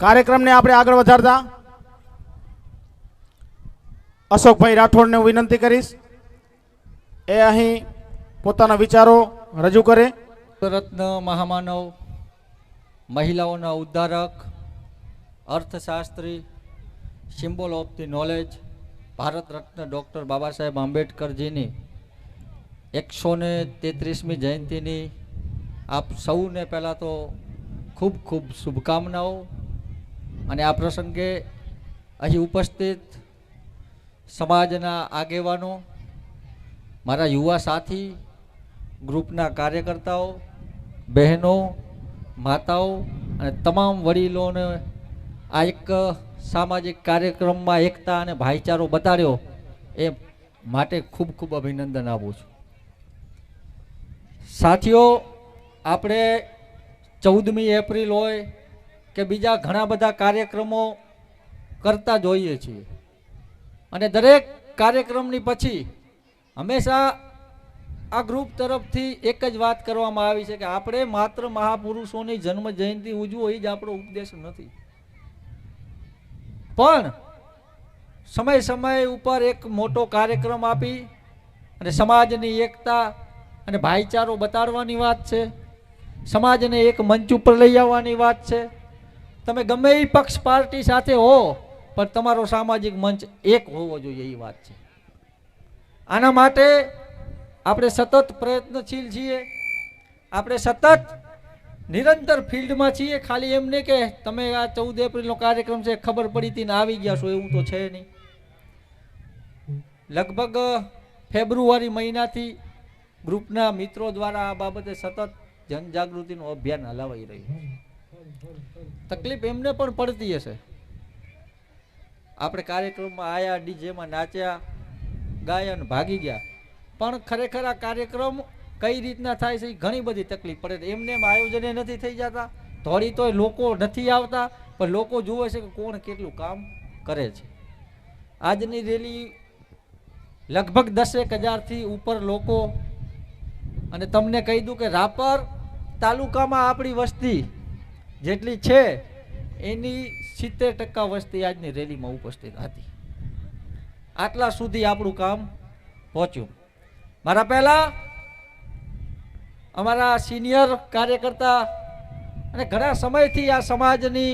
કાર્યક્રમને આપણે આગળ વધારતા અશોકભાઈ રાઠોડને હું વિનંતી કરીશ એ અહીં પોતાના વિચારો રજૂ કરે. રત્ન મહામાનવ, મહિલાઓના ઉદ્ધારક, અર્થશાસ્ત્રી, symbol of the knowledge, Bharat Ratna doctor Baba Saheb આંબેડકરજીની 133મી જયંતિની આપ સૌને પહેલાં તો ખૂબ ખૂબ શુભકામનાઓ. અને આ પ્રસંગે અહીં ઉપસ્થિત સમાજના આગેવાનો, મારા યુવા સાથી, ગ્રુપના કાર્યકર્તાઓ, બહેનો, માતાઓ અને તમામ વડીલોને આ એક સામાજિક કાર્યક્રમમાં એકતા અને ભાઈચારો બતાડ્યો એ માટે ખૂબ ખૂબ અભિનંદન આપું છું. સાથીઓ, આપણે 14મી એપ્રિલ હોય કે બીજા ઘણા બધા કાર્યક્રમો કરતા જોઈએ છીએ અને દરેક કાર્યક્રમની પછી હંમેશા આ ગ્રુપ તરફથી એક જ વાત કરવામાં આવી છે કે આપણે માત્ર મહાપુરુષોની જન્મ જયંતિ ઉજવો એ જ આપણો ઉપદેશ નથી, પણ સમય સમય ઉપર એક મોટો કાર્યક્રમ આપી અને સમાજની એકતા અને ભાઈચારો બતાડવાની વાત છે. સમાજને એક મંચ ઉપર લઈ આવવાની વાત છે. તમે ગમે એ પક્ષ પાર્ટી સાથે હો પણ તમારો સામાજિક મંચ એક હોવો જોઈએ એ વાત છે. આના માટે આપણે સતત પ્રયત્નશીલ છીએ, આપણે સતત નિરંતર ફિલ્ડમાં છીએ. ખાલી એમ નહીં કે તમે આ 14 એપ્રિલનો કાર્યક્રમ છે ખબર પડી હતી ને આવી ગયા છો, એવું તો છે નહીં. લગભગ ફેબ્રુઆરી મહિનાથી ગ્રુપના મિત્રો દ્વારા આ બાબતે સતત જનજાગૃતિનું અભિયાન હલાવાઈ રહ્યું છે. તકલીફ એમને પણ પડતી હશે. આપણે કાર્યક્રમમાં આયા, ડીજેમાં નાચ્યા, ગાયન ભાગી ગયા, પણ ખરેખર આ કાર્યક્રમ કઈ રીતના થાય છે એ ઘણી બધી તકલીફ પડે. એમને એમ આયોજને નથી થઈ જતા, થોડી તોય લોકો નથી આવતા, પણ લોકો જુએ છે કે કોણ કેટલું કામ કરે છે. આજની રેલી લગભગ 10,000થી ઉપર લોકો, અને તમને કહી દઉં કે રાપર તાલુકામાં આપણી વસ્તી જેટલી છે એની 70% વસ્તી આજની રેલીમાં ઉપસ્થિત હતી. આટલા સુધી આપણું કામ પહોંચ્યું. મારા પહેલા અમારા સિનિયર કાર્યકર્તા અને ઘણા સમયથી આ સમાજની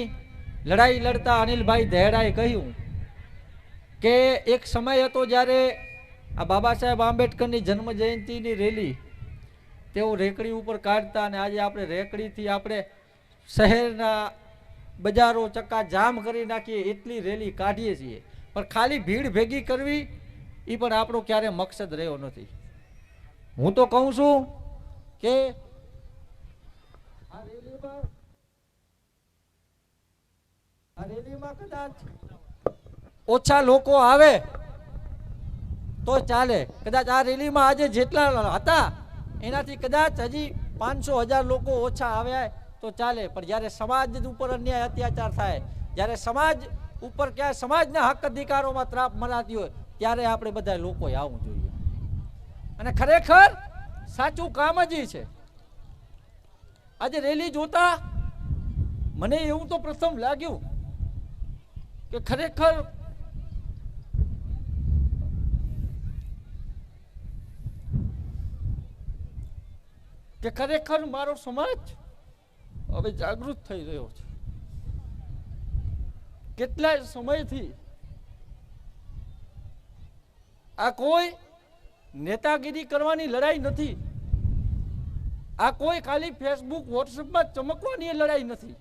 લડાઈ લડતા અનિલભાઈ દહેડાએ કહ્યું કે એક સમય હતો જ્યારે આ બાબા સાહેબ આંબેડકરની જન્મ જયંતિની રેલી તેઓ રેકડી ઉપર કાઢતા, અને આજે આપણે રેકડીથી આપણે શહેરના બજારો ચક્કા જામ કરી નાખીએ એટલી રેલી કાઢીએ છીએ, પણ ખાલી ભીડ ભેગી કરવી એ પણ આપણો ક્યારે મકસદ રહ્યો નથી. હું તો કહું છું કે આ રેલીમાં કદાચ ઓછા લોકો આવે તો ચાલે. કદાચ આ રેલીમાં આજે જેટલા હતા એનાથી કદાચ હજી 500,000 લોકો ઓછા આવ્યા તો ચાલે, પણ જ્યારે સમાજ ઉપર અન્યાય અત્યાચાર થાય, જ્યારે સમાજ ઉપર ક્યાંય સમાજના હક અધિકારોમાં ત્રાપ મનાતી હોય ત્યારે આપણે બધા લોકોએ આવવું જોઈએ. અને ખરેખર સાચું કામ જ છે. આજે રેલી જોતા મને એવું તો પ્રથમ લાગ્યું કે ખરેખર મારો સમાજ હવે જાગૃત થઈ રહ્યો છે. કેટલાય સમયથી આ કોઈ નેતાગીરી કરવાની લડાઈ નથી, આ કોઈ ખાલી ફેસબુક વોટ્સએપમાં ચમકવાની લડાઈ નથી,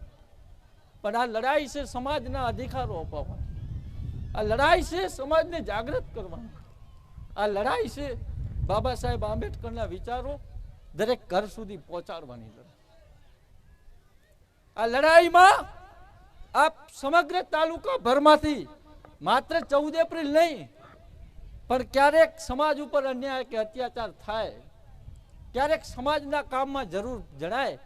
પણ આ લડાઈ છે સમાજના અધિકારો અપાવવાની. આ લડાઈ છે સમાજને જાગૃત કરવાની. આ લડાઈ છે બાબા સાહેબ આંબેડકરના વિચારો દરેક ઘર સુધી પહોંચાડવાની લડાઈ. આ લડાઈમાં આપ સમગ્ર તાલુકા ભરમાંથી માત્ર 14 એપ્રિલ નહીં, પણ ક્યારેક સમાજ ઉપર અન્યાય કે અત્યાચાર થાય, ક્યારેક સમાજના કામમાં જરૂર જણાય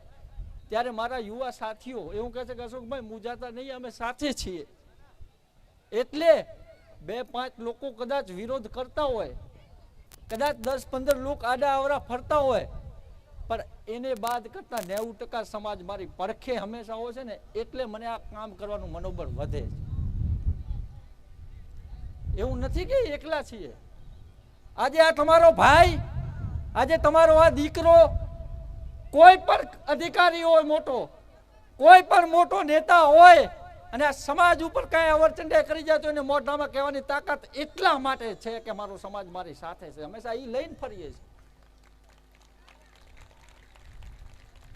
ત્યારે મારા યુવા સાથીઓ એવું કહે છે કે અશોકભાઈ મૂંઝાતા નહીં, અમે સાથે છીએ. એટલે 2-5 લોકો કદાચ વિરોધ કરતા હોય, કદાચ 10-15 લોકો આડા અવરા ફરતા હોય, પણ એને બાદ કરતા 90% સમાજ મારી પડખે હંમેશા હોય છે ને, એટલે મને આ કામ કરવાનું મનોબળ વધે છે. એવું નથી કે એકલા છીએ. આજે આ તમારો ભાઈ, આજે તમારો આ દીકરો, કોઈ પણ અધિકારી હોય મોટો, કોઈ પણ મોટો નેતા હોય, અને આ સમાજ ઉપર કઈ અવરચંડે કરી જાય તો એને મોઢામાં કહેવાની તાકાત એટલા માટે છે કે મારો સમાજ મારી સાથે છે. હંમેશા એ લઈને ફરીએ છીએ.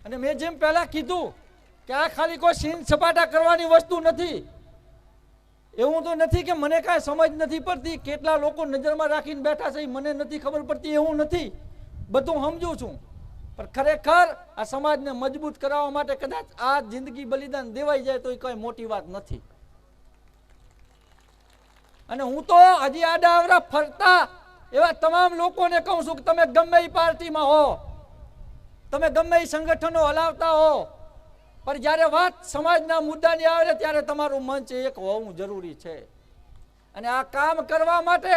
અને મેં જેમ પહેલા કીધું કે આ ખાલી કોઈ સીન સપાટા કરવાની વસ્તુ નથી. એવું તો નથી કે મને કાંઈ સમજ નથી પડતી, કેટલા લોકો નજરમાં રાખીને બેઠા છે મને નથી ખબર પડતી, એવું નથી. બધું સમજુ છું. પણ ખરેખર આ સમાજને મજબૂત કરાવવા માટે કદાચ આ જિંદગી બલિદાન દેવાઈ જાય તો એ કઈ મોટી વાત નથી. અને હું તો હજી આડાઅવળા ફરતા એવા તમામ લોકોને કહું છું કે તમે ગમે એ પાર્ટીમાં હો, તમે ગમે એ સંગઠનો હલાવતા હો, પણ જ્યારે વાત સમાજના મુદ્દાની આવે ત્યારે તમારું મંચ એક હોવું જરૂરી છે. અને આ કામ કરવા માટે,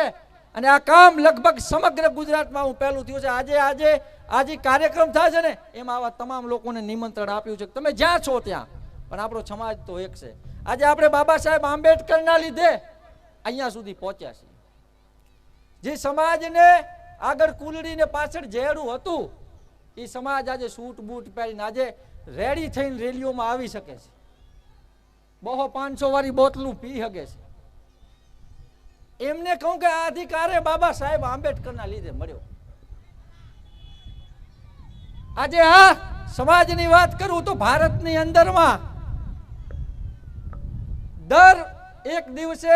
અને આ કામ લગભગ સમગ્ર ગુજરાતમાં હું પહેલું થયું છે. આજે કાર્યક્રમ થાય છે ને, એમાં આવા તમામ લોકોને નિમંત્રણ આપ્યું છે. તમે જ્યાં છો ત્યાં, પણ આપણો સમાજ તો એક છે. આજે આપણે બાબા સાહેબ આંબેડકરના લીધે અહીંયા સુધી પહોંચ્યા છીએ. જે સમાજને આગળ કુલડીને પાછળ ઝેડું હતું, એ સમાજ આજે સૂટ બૂટ પહેરીને આજે રેડી થઈને રેલીઓમાં આવી શકે છે. બહુ 500 વાળી બોટલું પી શકે છે. એમને કહું કે આ અધિકાર બાબા સાહેબ આંબેડકરના લીધે મળ્યો. આજે આ સમાજની વાત કરું તો ભારતની અંદરમાં દર એક દિવસે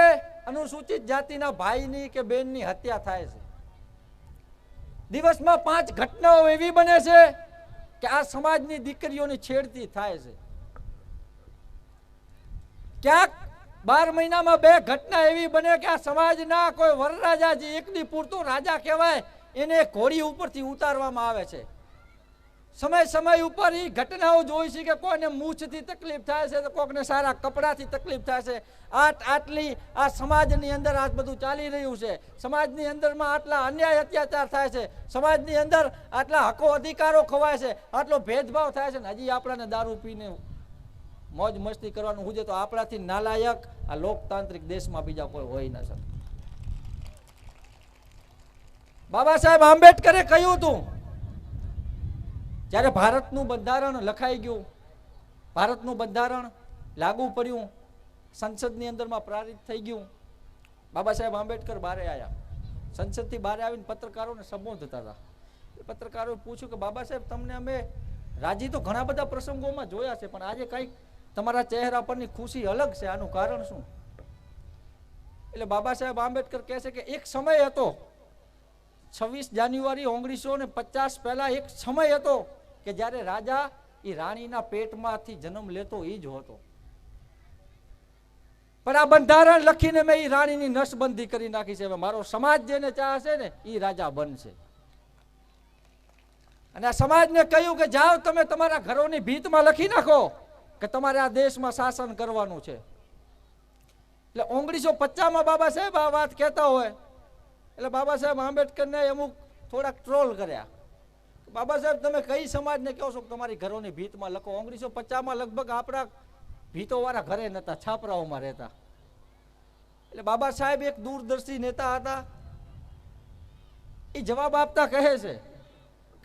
અનુસૂચિત જાતિના ભાઈની કે બહેનની હત્યા થાય છે. દિવસમાં 5 ઘટનાઓ એવી બને છે કે આ સમાજની દીકરીઓની છેડતી થાય છે. ક્યાંક 12 મહિનામાં 2 ઘટના એવી બને કે આ સમાજના કોઈ વરરાજા, જે એકદી પૂરતો રાજા કહેવાય, એને ઘોડી ઉપરથી ઉતારવામાં આવે છે. સમય ઉપર એ ઘટનાઓ જોઈ છે કે કોઈને મૂછથી તકલીફ થાય છે, તો કોઈને સારા કપડાથી તકલીફ થાય છે. આટલી આ સમાજની અંદર આ બધું ચાલી રહ્યું છે. સમાજની અંદરમાં આટલા અન્યાય અત્યાચાર થાય છે. સમાજની અંદર આટલા હકો અધિકારો ખવાય છે, આટલો ભેદભાવ થાય છે, ને હજી આપણાને દારૂ પીને મોજ મસ્તી કરવાનું હું તો આપણાથી નાલાયક આ લોકતાંત્રિક દેશમાં બીજા કોઈ હોય ન શકે. બાબા સાહેબ આંબેડકરે કહ્યું હતું, જ્યારે ભારતનું બંધારણ લખાઈ ગયું, ભારતનું બંધારણ લાગુ પડ્યું, સંસદની અંદરમાં પારિત થઈ ગયું, બાબા સાહેબ આંબેડકર બહાર આવ્યા. સંસદથી બહાર આવીને પત્રકારોને સંબોધતા હતા. પત્રકારોએ પૂછ્યું કે બાબા સાહેબ, તમને અમે રાજી તો ઘણા બધા પ્રસંગોમાં જોયા છે, પણ આજે કંઈક તમારા ચહેરા પરની ખુશી અલગ છે, આનું કારણ શું? એટલે બાબા સાહેબ આંબેડકર કહે છે કે એક સમય હતો, 26 જાન્યુઆરી 1950 પહેલા એક સમય હતો કે જ્યારે રાજા એ રાણીના પેટમાંથી જન્મ લેતો એ જ હતો. પણ આ બંધારણ લખીને મેં એ રાણીની નસબંધી કરી નાખી છે. હવે મારો સમાજ જેને ચાહશે ને એ રાજા બનશે. અને આ સમાજને કહ્યું કે જાઓ તમે તમારા ઘરોની ભીતમાં લખી નાખો કે તમારે આ દેશમાં શાસન કરવાનું છે. એટલે 1950માં બાબા સાહેબ આ વાત કહેતા હોય એટલે બાબા સાહેબ આંબેડકરને અમુક થોડાક ટ્રોલ કર્યા. બાબા સાહેબ, તમે કઈ સમાજને કહો છો કે તમારી ઘરોની ભીતમાં લખો? 1950માં લગભગ આપણા ભીતોવાળા ઘરે નહોતા, છાપરાઓમાં રહેતા. એટલે બાબા સાહેબ એક દૂરદર્શી નેતા હતા. એ જવાબ આપતા કહે છે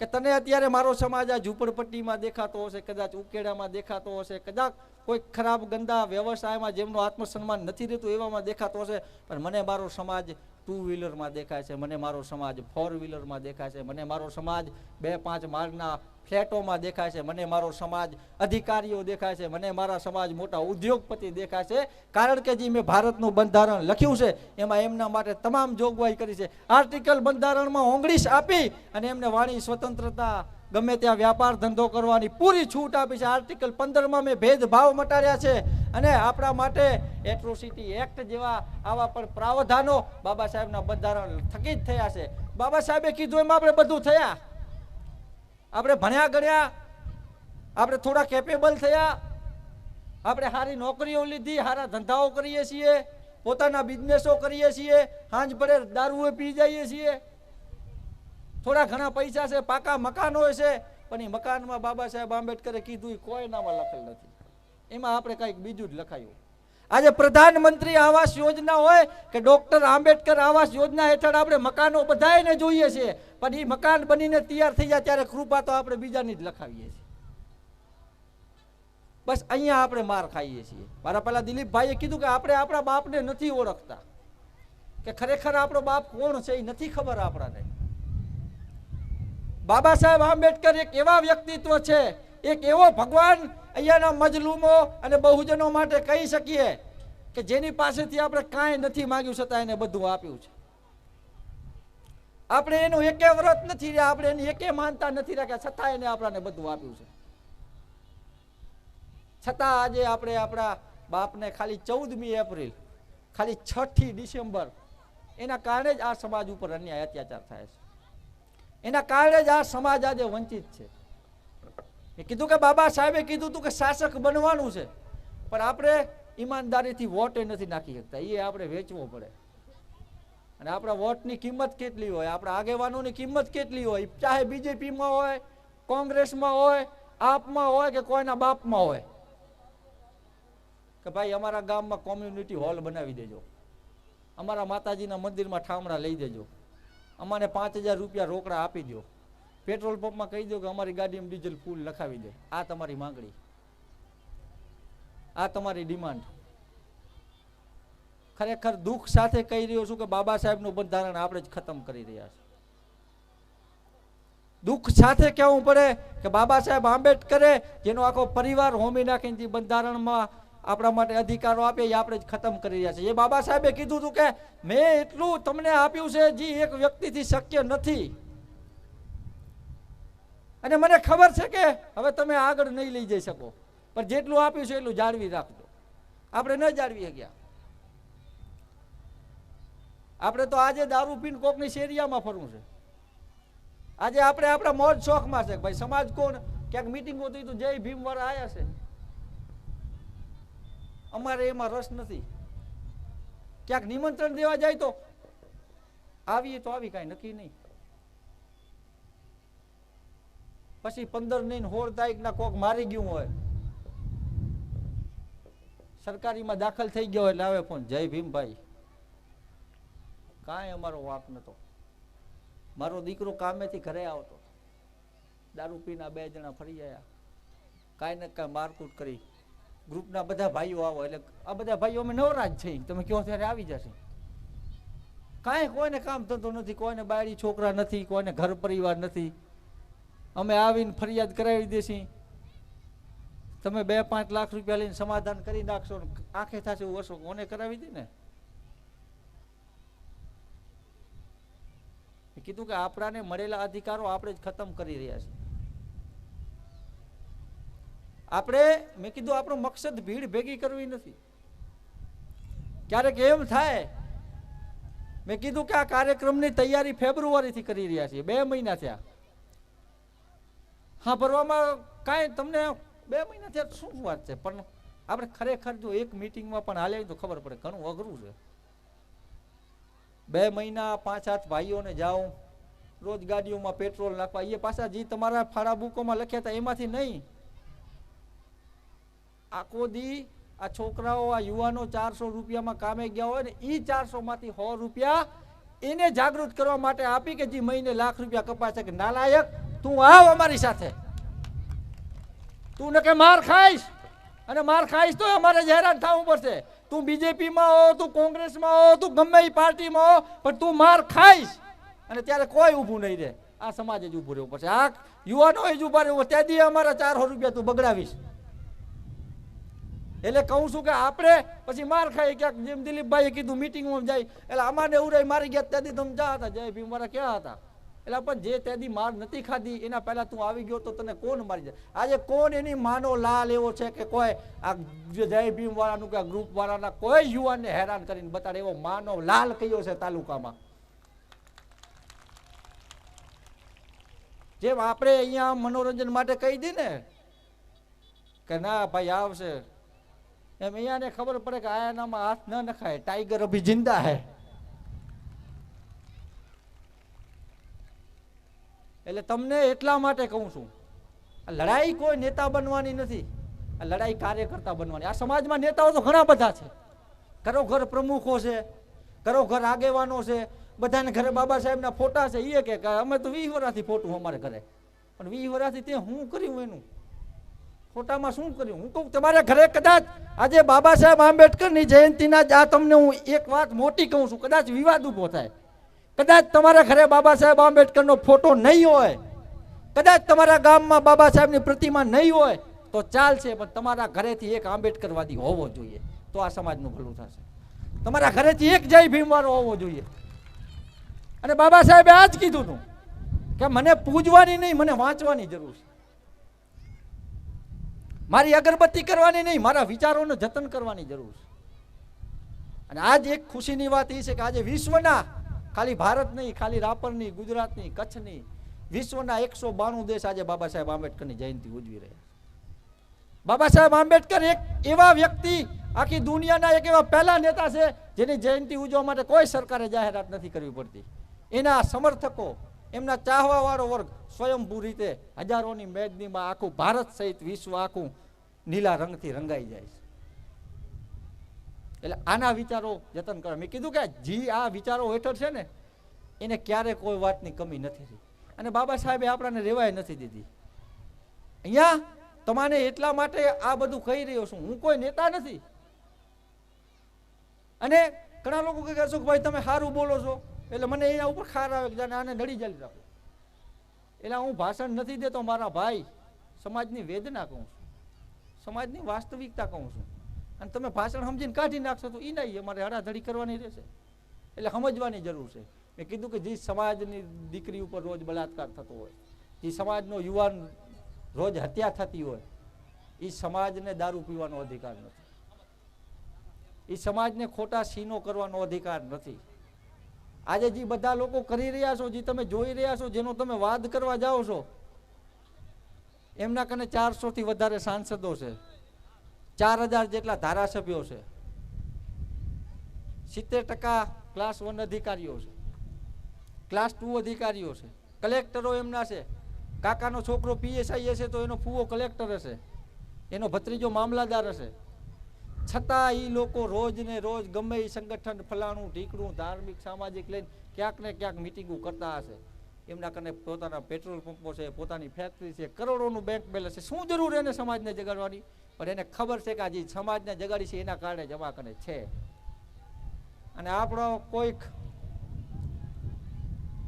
કે તને અત્યારે મારો સમાજ આ ઝૂંપડપટ્ટીમાં દેખાતો હશે, કદાચ ઉકેડામાં દેખાતો હશે, કદાચ કોઈ ખરાબ ગંદા વ્યવસાયમાં જેમનો આત્મસન્માન નથી રહેતું એવામાં દેખાતો હશે, પણ મને મારો સમાજ 2 વ્હીલરમાં દેખાય છે, મને મારો સમાજ 4 વ્હીલરમાં દેખાય છે, મને મારો સમાજ 2-5 માળના ફ્લેટોમાં દેખાય છે, મને મારો સમાજ અધિકારીઓ દેખાય છે, મને મારા સમાજ મોટા ઉદ્યોગપતિ દેખાય છે. કારણ કે જે મેં ભારતનું બંધારણ લખ્યું છે એમાં એમના માટે તમામ જોગવાઈ કરી છે. આર્ટિકલ બંધારણમાં 19 આપી અને એમને વાણી સ્વતંત્રતા, ગમે ત્યાં વ્યાપાર ધંધો કરવાની પૂરી છૂટ આપી છે. આર્ટિકલ 15માં મેં ભેદભાવ મટાડ્યા છે. અને આપણા માટે એટ્રોસિટી એક્ટ જેવા આવા પણ પ્રાવધાનો બાબા સાહેબના બંધારણ થકી જ થયા છે. બાબા સાહેબે કીધું એમ આપણે બધું થયા. આપણે ભણ્યા ગણ્યા, આપણે થોડા કેપેબલ થયા, આપણે સારી નોકરીઓ લીધી, સારા ધંધાઓ કરીએ છીએ, પોતાના બિઝનેસો કરીએ છીએ, સાંજ પડે દારૂએ પી જઈએ છીએ, થોડા ઘણા પૈસા છે, પાકા મકાનો છે, પણ એ મકાનમાં બાબા સાહેબ આંબેડકરે કીધું એ કોઈ નામાં લખેલ નથી. એમાં આપણે કંઈક બીજું જ લખાયું. આજે પ્રધાનમંત્રી આવાસ યોજના હોય કે ડોક્ટર આંબેડકર આવાસ યોજના હેઠળ આપણે મકાનો બધાને જોઈએ છીએ, પણ એ મકાન બનીને તૈયાર થઈ જાય ત્યારે કૃપા તો આપણે બીજાની જ લખાવીએ છીએ. બસ અહીંયા આપણે માર ખાઈએ છીએ. મારા પહેલા દિલીપભાઈએ કીધું કે આપણે આપણા બાપને નથી ઓળખતા, કે ખરેખર આપણો બાપ કોણ છે એ નથી ખબર આપણાને. બાબા સાહેબ આંબેડકર એક એવા વ્યક્તિત્વ છે, એક એવો ભગવાન અહીંયાના મજલૂમો અને બહુજનો માટે કહી શકીએ કે જેની પાસેથી આપણે કાંઈ નથી માંગ્યું છતાં એને બધું આપ્યું છે. આપણે એનું એકે વ્રત નથી રહ્યા, આપણે એની એકે માનતા નથી રાખ્યા, છતાં એને આપણાને બધું આપ્યું છે. છતાં આજે આપણે આપણા બાપને ખાલી 14મી એપ્રિલ, ખાલી 6ઠી ડિસેમ્બર, એના કારણે જ આ સમાજ ઉપર અન્યાય અત્યાચાર થાય છે. એના કારણે જ આ સમાજ આજે વંચિત છે. મેં કીધું કે બાબા સાહેબે કીધું હતું કે શાસક બનવાનું છે, પણ આપણે ઈમાનદારીથી વોટે નથી નાખી શકતા, એ આપણે વેચવો પડે. અને આપણા વોટની કિંમત કેટલી હોય, આપણા આગેવાનોની કિંમત કેટલી હોય, ચાહે બીજેપીમાં હોય, કોંગ્રેસમાં હોય, આપમાં હોય કે કોઈના બાપમાં હોય, કે ભાઈ અમારા ગામમાં કોમ્યુનિટી હોલ બનાવી દેજો, અમારા માતાજીના મંદિરમાં ઠામડા લઈ દેજો, અમારે 5000 રૂપિયા રોકડા આપી દો, પેટ્રોલ પંપમાં કહી દો કે અમારી ગાડીમાં ડીઝલ ફૂલ લખાવી દે. આ તમારી માંગણી, આ તમારી ડિમાન્ડ. ખરેખર દુઃખ સાથે કહી રહ્યો છું કે બાબા સાહેબનું બંધારણ આપણે જ ખતમ કરી રહ્યા છે. દુઃખ સાથે કહેવું પડે કે બાબા સાહેબ આંબેડકરે જેનો આખો પરિવાર હોમી નાખીને બંધારણમાં આપણા માટે અધિકારો આપે એ આપણે જ ખતમ કરી રહ્યા છે. એ બાબા સાહેબે કીધું હતું કે મેં એટલું તમને આપ્યું છે જે એક વ્યક્તિથી શક્ય નથી, અને મને ખબર છે કે હવે તમે આગળ નહીં લઈ જઈ શકો, પણ જેટલું આપ્યું છે એટલું જાળવી રાખજો. આપણે ન જાળવી ગયા. આપણે તો આજે દારૂ પીને કોકની શેરિયામાં ફરવું છે. આજે આપણે આપણા મોજ શોખમાં છે. ભાઈ સમાજ કોણ, ક્યાંક મિટિંગ હોતી તો જય ભીમ વાળા આવ્યા છે, અમારે એમાં રસ નથી. ક્યાંક નિમંત્રણ દેવા જાય તો આવીએ તો આવી, કાંઈ નક્કી નહીં. પછી 15 નહીં 16 તારીખના કોક મારી ગયું હોય, સરકારીમાં દાખલ થઈ ગયો એટલે આવે ફોન, જય ભીમ ભાઈ. કાંઈ અમારો વાંક નતો. મારો દીકરો કામેથી ઘરે આવતો, દારૂ પીના 2 જણા ફરી આવ્યા, કાંઈ ને કાંઈ મારકૂટ કરી. ગ્રુપના બધા ભાઈઓ આવો એટલે આ બધા ભાઈઓ અમે નવરાજ છે, તમે કહો ત્યારે આવી જશે. કાંઈ કોઈને કામ ધંધો નથી, કોઈને બાયડી છોકરા નથી, કોઈને ઘર પરિવાર નથી. અમે આવીને ફરિયાદ કરાવી દેશી, તમે 2-5 લાખ રૂપિયા લઈને સમાધાન કરી નાખશો, આંખે થશે એવું વર્ષો કોને કરાવી દે ને. કીધું કે આપણાને મળેલા અધિકારો આપણે જ ખતમ કરી રહ્યા છીએ. આપણે, મેં કીધું આપણો મકસદ ભીડ ભેગી કરવી નથી. ક્યારેક એમ થાય, મેં કીધું કે આ કાર્યક્રમની તૈયારી ફેબ્રુઆરીથી કરી રહ્યા છીએ, 2 મહિના થયા. હા, ભરવામાં કાંઈ તમને 2 મહિના થયા શું વાત છે, પણ આપણે ખરેખર જો એક મિટિંગમાં પણ હાલે તો ખબર પડે ઘણું અઘરું છે. 2 મહિના 5-7 ભાઈઓને જાઓ, રોજ ગાડીઓમાં પેટ્રોલ નાખવા, એ પાછા જે તમારા ફાળા બુકોમાં લખ્યા હતા એમાંથી નહીં. આખો દી આ છોકરાઓ, આ યુવાનો 400 રૂપિયામાં કામે ગયા હોય ને, એ 400 માંથી 100 રૂપિયા એને જાગૃત કરવા માટે આપી કે જે મહિને લાખ રૂપિયા કપાશે, કે નાલાયક તું આવ અમારી સાથે, તું નકે માર ખાઈશ, અને માર ખાઈશ તો અમારે જ હેરાન થવું પડશે. તું બીજેપીમાં હો, તું કોંગ્રેસમાં હો, તું ગમે એ પાર્ટીમાં હો, પણ તું માર ખાઈશ, અને ત્યારે કોઈ ઊભું નહીં રહે. આ સમાજ જ ઊભું રહેવું પડશે, આ યુવાનો જ ઊભા રહેવું. ત્યાંથી અમારા 400 રૂપિયા તું બગડાવીશ. એટલે કહું છું કે આપણે પછી માર ખાઈ ક્યાંક, જેમ દિલીપભાઈએ કીધું મિટિંગમાં જાય એટલે અમારે ઉરાઈ મારી ગયા, ત્યાંથી તમે જા હતા, જય ભીમ વાળા ક્યાં હતા? એટલે પણ જે ત્યાંથી માર નથી ખાધી એના પહેલા તું આવી ગયો તો તને કોણ મારી જાય? આજે કોણ એની માનો લાલ એવો છે કે કોઈ આ જય ભીમ વાળાનું કે ગ્રુપ વાળાના કોઈ યુવાનને હેરાન કરીને બતાડે એવો માનો લાલ કયો છે તાલુકામાં? જેમ આપણે અહીંયા મનોરંજન માટે કહી દી ને કે ના ભાઈ આવશે, એમ અહીંયાને ખબર પડે કે આયાનામાં હાથ ન નખાય, ટાઈગર અભી જિંદા હે. એટલે તમને એટલા માટે કહું છું આ લડાઈ કોઈ નેતા બનવાની નથી, આ લડાઈ કાર્યકર્તા બનવાની. આ સમાજમાં નેતાઓ તો ઘણા બધા છે, ઘરો ઘર પ્રમુખો છે, ઘરો ઘર આગેવાનો છે, બધાને ઘરે બાબા સાહેબના ફોટા છે. એ કે અમે તો 20 વર્ષથી ફોટું અમારે ઘરે, પણ 20 વર્ષથી તે હું કર્યું એનું ફોટામાં શું કર્યું? હું કહું તમારે ઘરે કદાચ આજે બાબા સાહેબ આંબેડકરની જયંતિના જ આ તમને હું એક વાત મોટી કહું છું, કદાચ વિવાદ ઊભો થાય, કદાચ તમારા ઘરે બાબા સાહેબ આંબેડકરનો ફોટો નહીં હોય, કદાચ તમારા ગામમાં બાબા સાહેબની પ્રતિમા નહીં હોય તો ચાલશે, પણ તમારા ઘરેથી એક આંબેડકરવાદી હોવો જોઈએ, તો આ સમાજનું ભલું થશે. તમારા ઘરેથી એક જય ભીમવાળો હોવો જોઈએ. અને બાબા સાહેબે આ જ કીધું હતું કે મને પૂજવાની નહીં, મને વાંચવાની જરૂર છે. મારી અગરબત્તી કરવાની નહીં, મારા વિચારોને જતન કરવાની જરૂર છે. અને આજ એક ખુશીની વાત એ છે કે આજે વિશ્વના, ખાલી ભારત નહીં, ખાલી રાપરની, ગુજરાતની, કચ્છની, વિશ્વના 192 દેશ આજે બાબા સાહેબ આંબેડકરની જયંતિ ઉજવી રહ્યા છે. બાબા સાહેબ આંબેડકર એક એવા વ્યક્તિ, આખી દુનિયાના એક એવા પહેલા નેતા છે જેની જયંતિ ઉજવવા માટે કોઈ સરકારે જાહેરાત નથી કરવી પડતી. એના સમર્થકો, એમના ચાહવા વાળો વર્ગ સ્વયંભૂ રીતે હજારોની મેદનીમાં આખું ભારત સહિત વિશ્વ આખું નીલા રંગથી રંગાઈ જાય છે. એટલે આના વિચારો જતન કરવા મેં કીધું કે જી આ વિચારો હેઠળ છે ને એને ક્યારે કોઈ વાતની કમી નથી થઈ. અને બાબા સાહેબે આપણને રેવાય નથી દીધી. અહીંયા તમારે એટલા માટે આ બધું કહી રહ્યો છું, હું કોઈ નેતા નથી. અને ઘણા લોકો કહે છે કે ભાઈ તમે સારું બોલો છો, એટલે મને એના ઉપર ખાર આવે કે જાણે આને નડી જાલી રાખો. એટલે હું ભાષણ નથી દેતો મારા ભાઈ, સમાજની વેદના કહું છું, સમાજની વાસ્તવિકતા કહું છું. અને તમે ભાષણ સમજીને કાઢી નાખશો તો એ નહીં, અમારે હડાધડી કરવાની રહેશે. એટલે સમજવાની જરૂર છે. મેં કીધું કે જે સમાજની દીકરી ઉપર રોજ બલાત્કાર થતો હોય, જે સમાજનો યુવાન રોજ હત્યા થતી હોય, એ સમાજને દારૂ પીવાનો અધિકાર નથી, એ સમાજને ખોટા સીનો કરવાનો અધિકાર નથી. આજે જે બધા લોકો કરી રહ્યા છો, જે તમે જોઈ રહ્યા છો, જેનો તમે વાદ કરવા જાઓ છો, એમના કને 400 થી વધારે સાંસદો છે, 4000 જેટલા ધારાસભ્યો છે, 70% ક્લાસ 1 અધિકારીઓ છે, ક્લાસ 2 અધિકારીઓ છે, કલેક્ટરો એમના છે. કાકાનો છોકરો PSI હશે તો એનો ફૂવો કલેક્ટર હશે, એનો ભત્રીજો મામલાદાર હશે. છતાં એ લોકો રોજ ને રોજ ગમે એ સંગઠન ફલાણું ઢીકણું ધાર્મિક સામાજિક લઈને ક્યાંક ને ક્યાંક મિટિંગો કરતા હશે. એમના કને પોતાના પેટ્રોલ પંપો છે, પોતાની ફેક્ટરી છે, કરોડોનું બેંક બેલેન્સ છે. શું જરૂર એને સમાજને જગાડવાની? પણ એને ખબર છે કે આ જે સમાજને જગાડી છે એના કારણે જમા કરે છે. અને આપણો કોઈક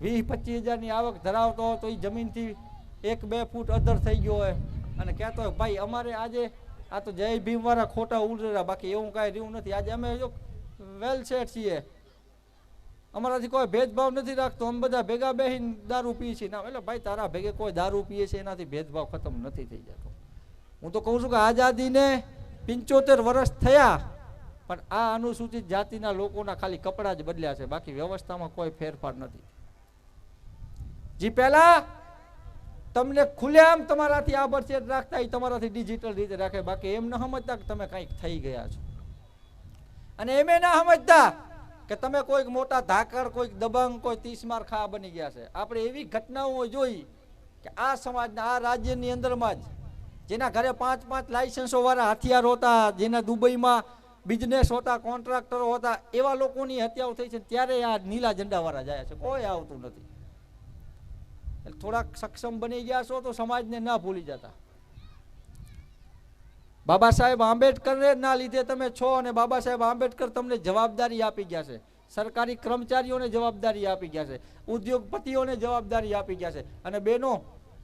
20-25 હજારની આવક ધરાવતો હોય તો એ જમીનથી 1-2 ફૂટ અધર થઈ ગયો હોય અને કહેતો હોય ભાઈ અમારે આજે આ તો જય ભીમ વાળા ખોટા ઉલરેલા, બાકી એવું કાંઈ રહ્યું નથી. આજે અમે જો વેલ સેટ છીએ, અમારાથી કોઈ ભેદભાવ નથી રાખતો, અમે બધા ભેગા બેસીને દારૂ પીએ છીએ. ના, એટલે ભાઈ તારા ભેગે કોઈ દારૂ પીએ છે એનાથી ભેદભાવ ખતમ નથી થઈ જતો. હું તો કહું છું કે આઝાદીને 75 વર્ષ થયા, પણ આ અનુસૂચિત જાતિના લોકોના ખાલી કપડાં જ બદલ્યા છે, બાકી વ્યવસ્થામાં કોઈ ફેરફાર નથી. જે પહેલા તમને ખુલ્લેઆમ તમારાથી આબડછેડ રાખતા, એ તમારાથી ડિજિટલ રીતે રાખે, બાકી એમ ન સમજતા કે તમે કંઈક થઈ ગયા છો. અને એમ ના સમજતા કે તમે કોઈક મોટા ધાકડ, કોઈક દબંગ, કોઈ 30 માર ખા બની ગયા છે. આપણે એવી ઘટનાઓ જોઈ કે આ સમાજના, આ રાજ્યની અંદરમાં જ જેના ઘરે 5-5 લાયસન્સો વાળા હથિયાર હોતા, જેના દુબઈમાં બિઝનેસ હોતા, કોન્ટ્રાક્ટરો હતા, એવા લોકોની હત્યાઓ થઈ છે. ત્યારે આ નીલા ઝંડા વાળા જાય છે, કોઈ આવતું નથી. થોડાક સક્ષમ બની ગયા છો તો સમાજને ના ભૂલી જતા. બાબા સાહેબ આંબેડકર ના લીધે તમે છો, અને બાબા સાહેબ આંબેડકર તમને જવાબદારી આપી ગયા છે. સરકારી કર્મચારીઓને જવાબદારી આપી ગયા છે, ઉદ્યોગપતિઓને જવાબદારી આપી ગયા છે, અને બહેનો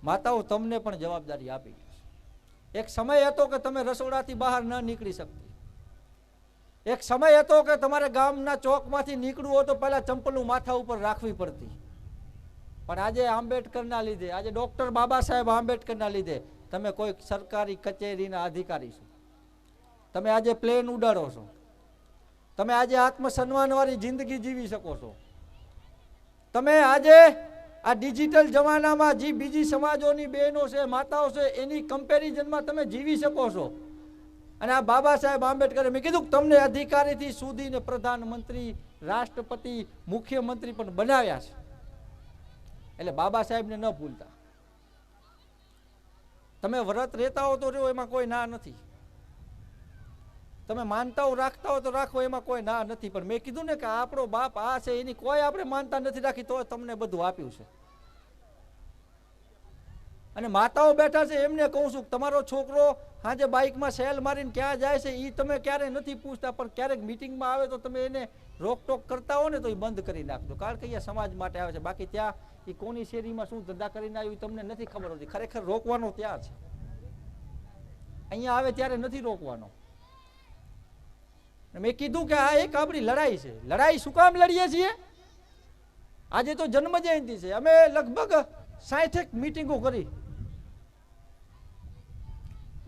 માતાઓ તમને પણ જવાબદારી આપી ગયા છે. એક સમય હતો કે તમે રસોડાથી બહાર ન નીકળી શકતી. એક સમય હતો કે તમારે ગામના ચોકમાંથી નીકળવું હોય તો પહેલા ચંપલું માથા ઉપર રાખવી પડતી. પણ આજે આંબેડકરના લીધે, આજે ડોક્ટર બાબા સાહેબ આંબેડકરના લીધે તમે કોઈ સરકારી કચેરીના અધિકારી છો, તમે આજે પ્લેન ઉડાડો છો, તમે આજે આત્મસન્માનવાળી જિંદગી જીવી શકો છો. તમે આજે આ ડિજિટલ જમાનામાં જે બીજી સમાજોની બહેનો છે, માતાઓ છે, એની કમ્પેરિઝનમાં તમે જીવી શકો છો. અને આ બાબા સાહેબ આંબેડકરે મેં કીધું તમને અધિકારીથી સુધીને પ્રધાનમંત્રી, રાષ્ટ્રપતિ, મુખ્યમંત્રી પણ બનાવ્યા છે. એટલે બાબા સાહેબને ન ભૂલતા. તમે વ્રત રહેતા હો તો રહ્યો, એમાં કોઈ ના નથી. તમે માનતાઓ રાખતા હો તો રાખો, એમાં કોઈ ના નથી. પણ મેં કીધું ને કે આપણો બાપ આ છે, એની કોઈ આપણે માનતા નથી રાખી, તો તમને બધું આપ્યું છે. અને માતાઓ બેઠા છે એમને કહું છું, તમારો છોકરો આજે બાઇકમાં સેલ મારીને ક્યાં જાય છે એ તમે ક્યારે નથી પૂછતા, પણ ક્યારેક મિટિંગમાં આવે તો તમે એને રોકટોક કરતા હો ને તો એ બંધ કરી નાખજો. કારણ કે અહીંયા સમાજ માટે આવે છે. બાકી ત્યાં એ કોની શેરીમાં શું ધંધા કરીને આવ્યું તમને નથી ખબર હોતી. ખરેખર રોકવાનો ત્યાં છે, અહીંયા આવે ત્યારે નથી રોકવાનો. મેં કીધું કે આ એક આપણી લડાઈ છે. લડાઈ શું કામ લડીએ છીએ? આજે તો જન્મ જયંતિ છે, અમે લગભગ 60 મિટિંગો કરી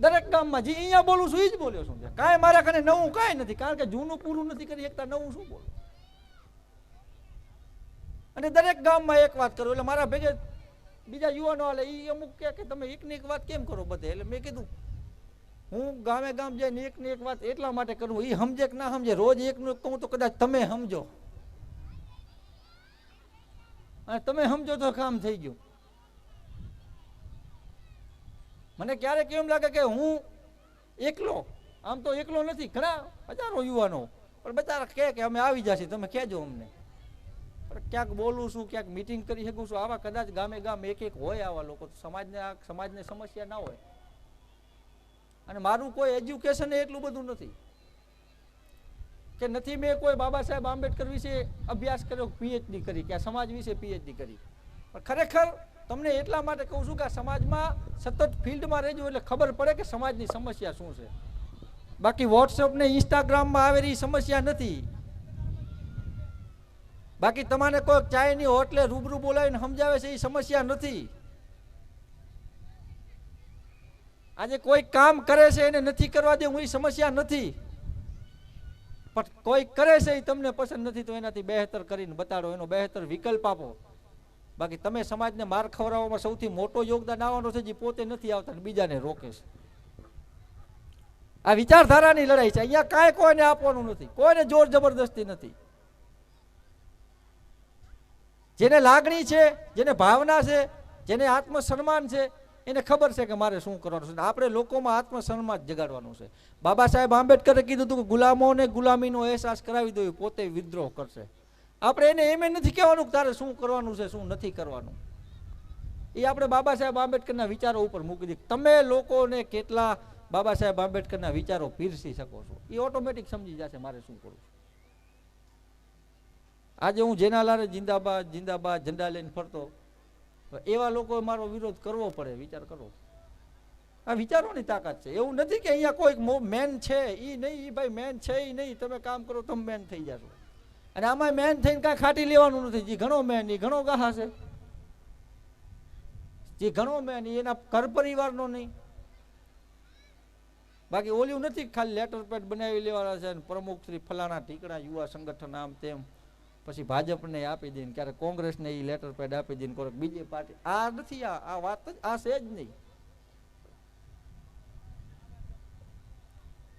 દરેક ગામમાં. જે અહીંયા બોલું છું એ જ બોલ્યો છું. કાંઈ મારા કને નવું કાંઈ નથી, કારણ કે જૂનું પૂરું નથી કરી શકતા, નવું શું બોલું. અને દરેક ગામમાં એક વાત કરું એટલે મારા ભેગે બીજા યુવાનો હાલે, એ અમુક કે તમે એકની એક વાત કેમ કરો બધે. એટલે મેં કીધું હું ગામે ગામ જઈને એકની એક વાત એટલા માટે કરું, એ સમજે કે ના સમજે. રોજ એકનું એક કહું તો કદાચ તમે સમજો, અને તમે સમજો તો કામ થઈ ગયું. મને ક્યારેક એમ લાગે કે હું એકલો, આમ તો એકલો નથી, ઘણા હજારો યુવાનો, પણ બચારા કે અમે આવી જશે, તમે કહેજો અમને. પણ ક્યાંક બોલું છું, ક્યાંક મિટિંગ કરી શકું છું. આવા કદાચ ગામે ગામ એક એક હોય આવા લોકો, સમાજને સમસ્યા ના હોય. અને મારું કોઈ એજ્યુકેશન એટલું બધું નથી કે નથી મેં કોઈ બાબા સાહેબ આંબેડકર વિશે અભ્યાસ કર્યો, પીએચડી કરી, કે આ સમાજ વિશે પીએચડી કરી. પણ ખરેખર તમને એટલા માટે કહું છું કે આ સમાજમાં સતત ફિલ્ડમાં રહેજો એટલે ખબર પડે કે સમાજની સમસ્યા શું છે. બાકી વોટ્સઅપ ને ઇન્સ્ટાગ્રામમાં આવેલી સમસ્યા નથી. બાકી તમારે કોઈ ચાયની હોટલે રૂબરૂ બોલાવીને સમજાવે છે એ સમસ્યા નથી. આજે કોઈ કામ કરે છે એને નથી કરવા દેવું એ સમસ્યા નથી, પણ કોઈ કરે છે એ તમને પસંદ નથી તો એનાથી બહેતર કરીને બતાડો, એનો બહેતર વિકલ્પ આપો. બાકી તમે સમાજને માર ખવડાવવામાં સૌથી મોટો યોગદાન આવવાનો છે જે પોતે નથી આવતા અને બીજાને રોકે છે. આ વિચારધારાની લડાઈ છે. અહીંયા કાંઈ કોઈને આપવાનું નથી, કોઈને જોર જબરદસ્તી નથી. જેને લાગણી છે, જેને ભાવના છે, જેને આત્મસન્માન છે, એને ખબર છે કે મારે શું કરવાનું છે. આપણે લોકોમાં આત્મસન્માન જગાડવાનું છે. બાબા સાહેબ આંબેડકરે કીધું હતું કે ગુલામોને ગુલામીનો અહેસાસ કરાવી દો, પોતે વિદ્રોહ કરશે. આપણે એને એમ નથી કહેવાનું કે તારે શું કરવાનું છે, શું નથી કરવાનું. એ આપણે બાબા સાહેબ આંબેડકરના વિચારો ઉપર મૂકી દઈએ. તમે લોકોને કેટલા બાબા સાહેબ આંબેડકરના વિચારો પીરસી શકો છો, એ ઓટોમેટિક સમજી જશે મારે શું કરવું. આજે હું જેનાલારે જિંદાબાદ જિંદાબાદ ઝંડા લઈને ફરતો, એવા લોકો મારો વિરોધ કરવો પડે. વિચાર કરો, આ વિચારોની તાકાત છે. એવું નથી કે અહીંયા કોઈ મેન છે એ નહીં, એ ભાઈ મેન છે એ નહીં, તમે કામ કરો તમે મેન થઈ જશો. અને આમાં મેન થઈને કાંઈ ખાટી લેવાનું નથી. જે ઘણો મેન એ ઘણો ગાહા છે, જે ઘણો મેન એના ઘર પરિવારનો નહીં. બાકી ઓલું નથી ખાલી લેટર પેડ બનાવી લેવાના છે, પ્રમુખ શ્રી ફલાણા ઠીકડા યુવા સંગઠન આમ તેમ, પછી ભાજપને આપી દઈને, ક્યારેક કોંગ્રેસને એ લેટર પેડ આપી દઈને, કોઈક બીજી પાર્ટી. આ નથી, આ વાત જ આ છે જ નહીં.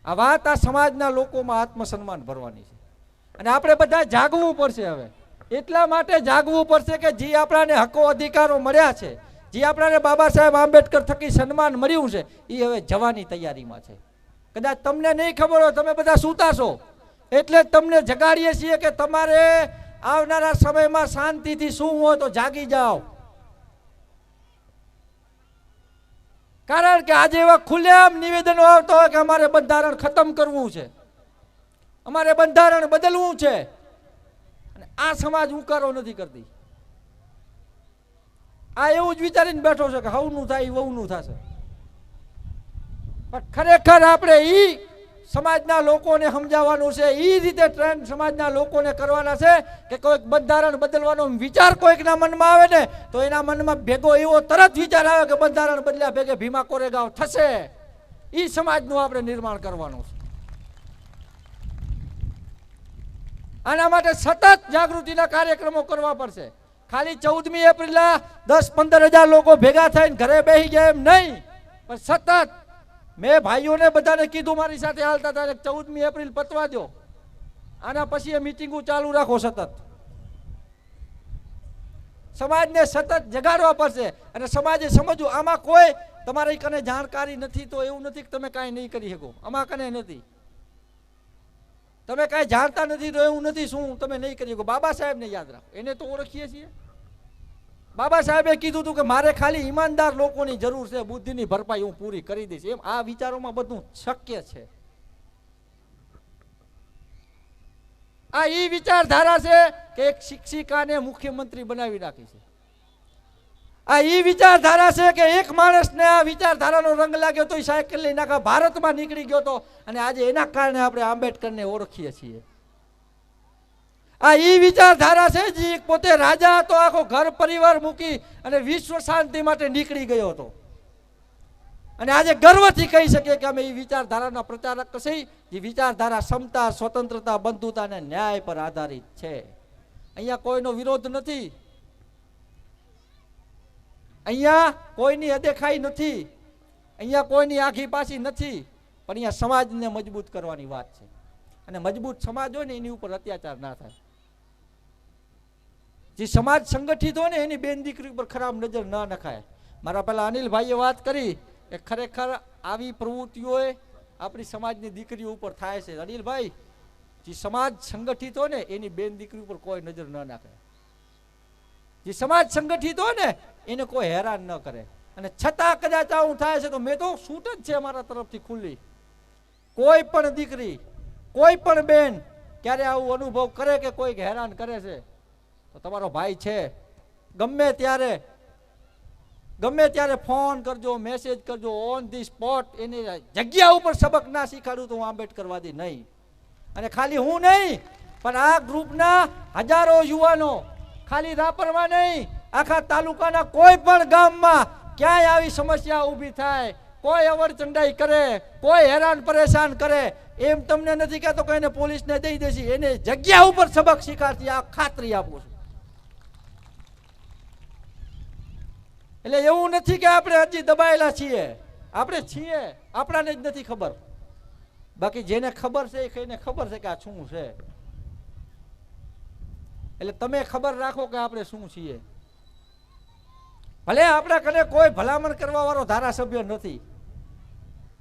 આ વાત આ સમાજના લોકોમાં આત્મસન્માન ભરવાની છે. અને આપણે બધા જાગવું પડશે. હવે એટલા માટે જાગવું પડશે કે જે આપણાને હકો અધિકારો મળ્યા છે, જે આપણાને બાબા સાહેબ આંબેડકર થકી સન્માન મળ્યું છે, એ હવે જવાની તૈયારીમાં છે. કદાચ તમને નહીં ખબર હોય, તમે બધા સૂતા છો એટલે તમને જગાડીએ છીએ કે તમારે આવનારા સમયમાં શાંતિથી શું હોય તો જાગી જાઓ. કારણ કે આજે એવા ખુલ્લેઆમ નિવેદનો આવતા હોય કે અમારે બંધારણ ખતમ કરવું છે, અમારે બંધારણ બદલવું છે, અને આ સમાજ ઉકારો નથી કરતી. આ એવું જ વિચારીને બેઠો છે કે હવનું થાય વહુનું થશે. પણ ખરેખર આપણે ઈ સમાજના લોકોને સમજાવવાનું છે, એ રીતે ટ્રેન્ડ સમાજના લોકોને કરવાના છે કે કોઈક બંધારણ બદલવાનો વિચાર કોઈકના મનમાં આવે ને તો એના મનમાં ભેગો એવો તરત વિચાર આવે કે બંધારણ બદલ્યા ભેગે ભીમા કોરેગાંવ થશે. એ સમાજનું આપણે નિર્માણ કરવાનું છે. આના માટે સતત જાગૃતિના કાર્યક્રમો કરવા પડશે. ખાલી 14મી એપ્રિલે 10-15 હજાર લોકો ભેગા થઈને ઘરે બેસી ગયા એમ નહીં, પણ સતત મેં ભાઈઓને બધાને કીધું મારી સાથે હાલતા હતા 14મી એપ્રિલ પતવા દો, આના પછી એ મિટિંગો ચાલુ રાખો. સતત સમાજને સતત જગાડવા પડશે અને સમાજે સમજવું. આમાં કોઈ તમારી કને જાણકારી નથી તો એવું નથી કે તમે કાંઈ નહીં કરી શકો. આમાં કને નથી. તમે કાંઈ જાણતા નથી તો એવું નથી શું તમે નહીં કરી શકો. બાબા સાહેબને યાદ રાખો, એને તો ઓળખીએ છીએ. બાબા સાહેબે કીધું હતું કે મારે ખાલી ઈમાનદાર લોકોની જરૂર છે, બુદ્ધિની ભરપાઈ હું પૂરી કરી દઈશ. એમ આ વિચારોમાં બધું શક્ય છે. આ ઈ વિચારધારા છે કે એક શિક્ષિકાને મુખ્યમંત્રી બનાવી નાખી છે. આ ઈ વિચારધારા છે કે એક માણસને આ વિચારધારાનો રંગ લાગ્યો તો એ સાયકલ લઈને આખા ભારતમાં નીકળી ગયો તો, અને આજે એના કારણે આપણે આંબેડકરને ઓળખીએ છીએ. આ ઈ વિચારધારા છે જે પોતે રાજા હતો, આખો ઘર પરિવાર મૂકી અને વિશ્વ શાંતિ માટે નીકળી ગયો હતો. અને આજે ગર્વથી કહી શકીએ કે અમે એ વિચારધારાના પ્રચારક છીએ. જે વિચારધારા સમતા, સ્વતંત્રતા, બંધુતા અને ન્યાય પર આધારિત છે. અહીંયા કોઈનો વિરોધ નથી, અહીંયા કોઈની અદેખાઈ નથી, અહીંયા કોઈની આખી પાછી નથી, પણ અહીંયા સમાજને મજબૂત કરવાની વાત છે. અને મજબૂત સમાજ હોય ને એની ઉપર અત્યાચાર ના થાય. જે સમાજ સંગઠિત હોય ને એની બેન દીકરી ઉપર ખરાબ નજર ના નખાય. મારા પેલા અનિલભાઈએ વાત કરી કે ખરેખર આવી પ્રવૃત્તિઓ આપણી સમાજની દીકરીઓ ઉપર થાય છે. અનિલભાઈ, જે સમાજ સંગઠિત હોય ને એની બેન દીકરી ઉપર કોઈ નજર ન નાખે. જે સમાજ સંગઠિત હોય ને એને કોઈ હેરાન ન કરે. અને છતાં કદાચ આવું થાય છે તો મેં તો છૂટ જ છે મારા તરફથી ખુલ્લી. કોઈ પણ દીકરી, કોઈ પણ બેન ક્યારે આવું અનુભવ કરે કે કોઈ હેરાન કરે છે તો તમારો ભાઈ છે, ગમે ત્યારે ફોન કરજો, મેસેજ કરજો, ઓન ધી સ્પોટ. એની જગ્યા ઉપર સબક ના શીખાડું તો હું આંબેડકરવાદી નહીં. અને ખાલી હું નહીં પણ આ ગ્રુપના હજારો યુવાનો, ખાલી રાપરમાં નહીં, આખા તાલુકાના કોઈ પણ ગામમાં ક્યાંય આવી સમસ્યા ઊભી થાય, કોઈ અવરચંડાઈ કરે, કોઈ હેરાન પરેશાન કરે, એમ તમને નથી કહેતો કે એને પોલીસને દઈ દેશી. એને જગ્યા ઉપર સબક શીખાડતી આ ખાતરી આપું છું. એટલે એવું નથી કે આપણે હજી દબાયેલા છીએ, આપણે છીએ, આપણાને જ નથી ખબર. બાકી જેને ખબર છે એને ખબર છે કે આ શું છે. એટલે તમે ખબર રાખો કે આપણે શું છીએ. ભલે આપણા કને કોઈ ભલામણ કરવા વાળો ધારાસભ્ય નથી,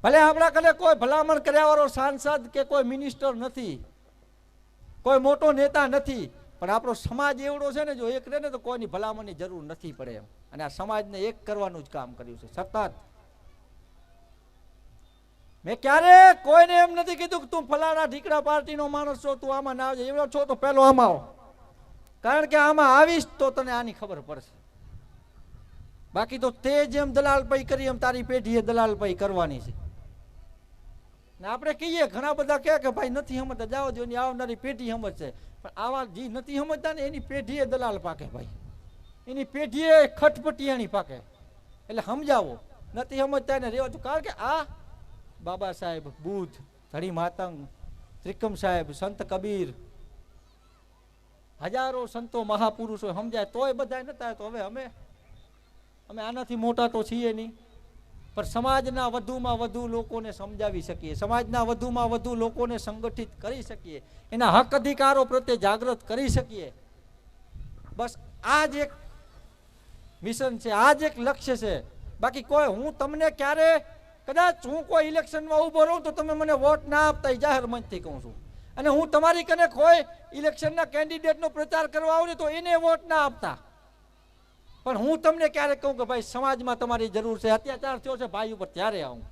ભલે આપણા કને કોઈ ભલામણ કર્યા વાળો સાંસદ કે કોઈ મિનિસ્ટર નથી, કોઈ મોટો નેતા નથી, પણ આપણો સમાજ એવડો છે ને જો એક રહે ને તો કોઈની ભલામણની જરૂર નથી પડે એમ. અને આ સમાજને એક કરવાનું જ કામ કર્યું છે સતત. મેં ક્યારે કોઈને એમ નથી કીધું કે તું ફલાણા ઢીકડા પાર્ટીનો માણસ છો, તું આમાં ના આવજે. એવડો છો તો પહેલો આમાં આવો, કારણ કે આમાં આવીશ તો તને આની ખબર પડશે. બાકી તો તે જેમ દલાલપાઈ કરી એમ તારી પેઢીએ દલાલપાઈ કરવાની છે. ને આપણે કહીએ, ઘણા બધા કહે કે ભાઈ નથી સમજતા, જાઓ દો, એની આવનારી પેઢી સમજશે. પણ આવા જે નથી સમજતા ને એની પેઢીએ દલાલ પાકે ભાઈ, એની પેઢીએ ખટપટિયાણી પાકે. એટલે સમજાવો, નથી સમજતા એને રેવા દો. કારણ કે આ બાબા સાહેબ, બુદ્ધ, ધણી માતંગ, ત્રિકમ સાહેબ, સંત કબીર, હજારો સંતો મહાપુરુષો સમજાય તોય બધા નતા. તો હવે અમે આનાથી મોટા તો છીએ નહીં, પણ સમાજના વધુમાં વધુ લોકોને સમજાવી શકીએ, સમાજના વધુમાં વધુ લોકોને સંગઠિત કરી શકીએ, એના હક અધિકારો પ્રત્યે જાગૃત કરી શકીએ. બસ આ જ એક મિશન છે, આ જ એક લક્ષ્ય છે. બાકી કોઈ હું તમને ક્યારે કદાચ હું કોઈ ઇલેક્શનમાં ઊભો રહું તો તમે મને વોટ ના આપતા, એ જાહેર મંચથી કહું છું. અને હું તમારી કને કોઈ ઇલેક્શનના કેન્ડિડેટનો પ્રચાર કરવા આવું ને તો એને વોટ ના આપતા. પણ હું તમને ક્યારેક કહું કે ભાઈ સમાજમાં તમારી જરૂર છે, અત્યાચાર થયો છે ભાઈ ઉપર, ત્યારે આવું.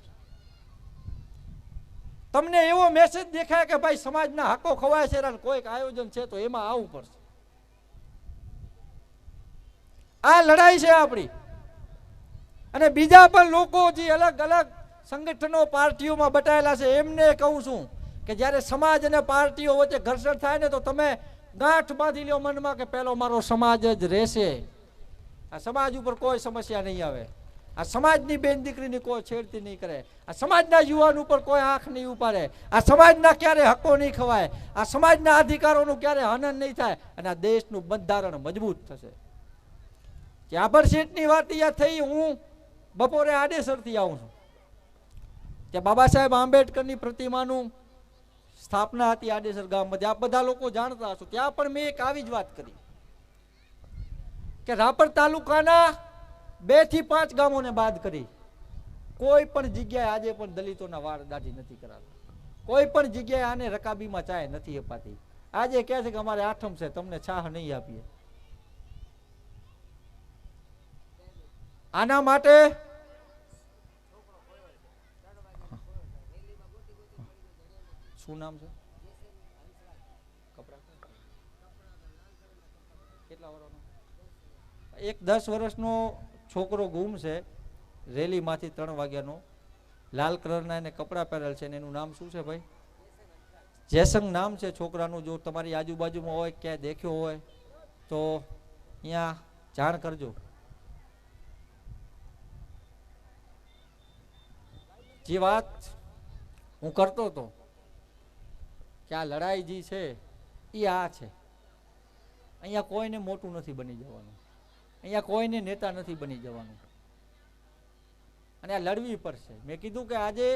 તમને એવો મેસેજ દેખાય કે ભાઈ સમાજના હકો ખવાય છે, કોઈક આયોજન છે તો એમાં આવવું પડશે. આ લડાઈ છે આપણી. અને બીજા પણ લોકો જે અલગ અલગ સંગઠનો પાર્ટીઓમાં બટાયેલા છે એમને કહું છું કે જ્યારે સમાજ અને પાર્ટીઓ વચ્ચે ઘર્ષણ થાય ને તો તમે ગાંઠ બાંધી લ્યો મનમાં કે પેલો મારો સમાજ જ રહેશે. આ સમાજ ઉપર કોઈ સમસ્યા નહીં આવે, આ સમાજની બેન દીકરીની કોઈ છેડતી નહીં કરે, આ સમાજના યુવાન ઉપર કોઈ આંખ નહીં ઉપાડે, આ સમાજના ક્યારે હકો નહીં ખવાય, આ સમાજના અધિકારોનું ક્યારે હનન નહીં થાય, અને આ દેશનું બંધારણ મજબૂત થશે. આભર સીટની વાત યાદ થઈ, હું બપોરે આડેસરથી આવું છું. ત્યાં બાબા સાહેબ આંબેડકરની પ્રતિમાનું સ્થાપના હતી આડેસર ગામમાં, આપ બધા લોકો જાણતા હશો. ત્યાં પણ મેં એક આવી જ વાત કરી કે રાપર તાલુકાના 2 થી 5 ગામોને બાદ કરી કોઈ પણ જગ્યાએ આજે પણ દલિતોના વાળ દાઢી નથી કરાતા, કોઈ પણ જગ્યાએ આને રકાબીમાં ચાય નથી અપાતી. આજે કહે છે કે અમારે આઠમ છે, તમને છાહ નહીં આપીએ. આના માટે શું નામ છે? કેટલા વર્ષનો? એક 10 વર્ષનો છોકરો ગુમ છે રેલીમાંથી 3 વાગ્યાનો. લાલ કલરના એને કપડાં પહેરેલ છે ને એનું નામ શું છે ભાઈ? જેસંગ નામ છે છોકરાનું. જો તમારી આજુબાજુમાં હોય, ક્યાંય દેખ્યો હોય તો અહીંયા જાણ કરજો. જે વાત હું કરતો હતો કે આ લડાઈ જે છે એ આ છે. અહીંયા કોઈને મોટું નથી બની જવાનું, અહીંયા કોઈને નેતા નથી બની જવાનું, અને આ લડવી પડશે. મેં કીધું કે આજે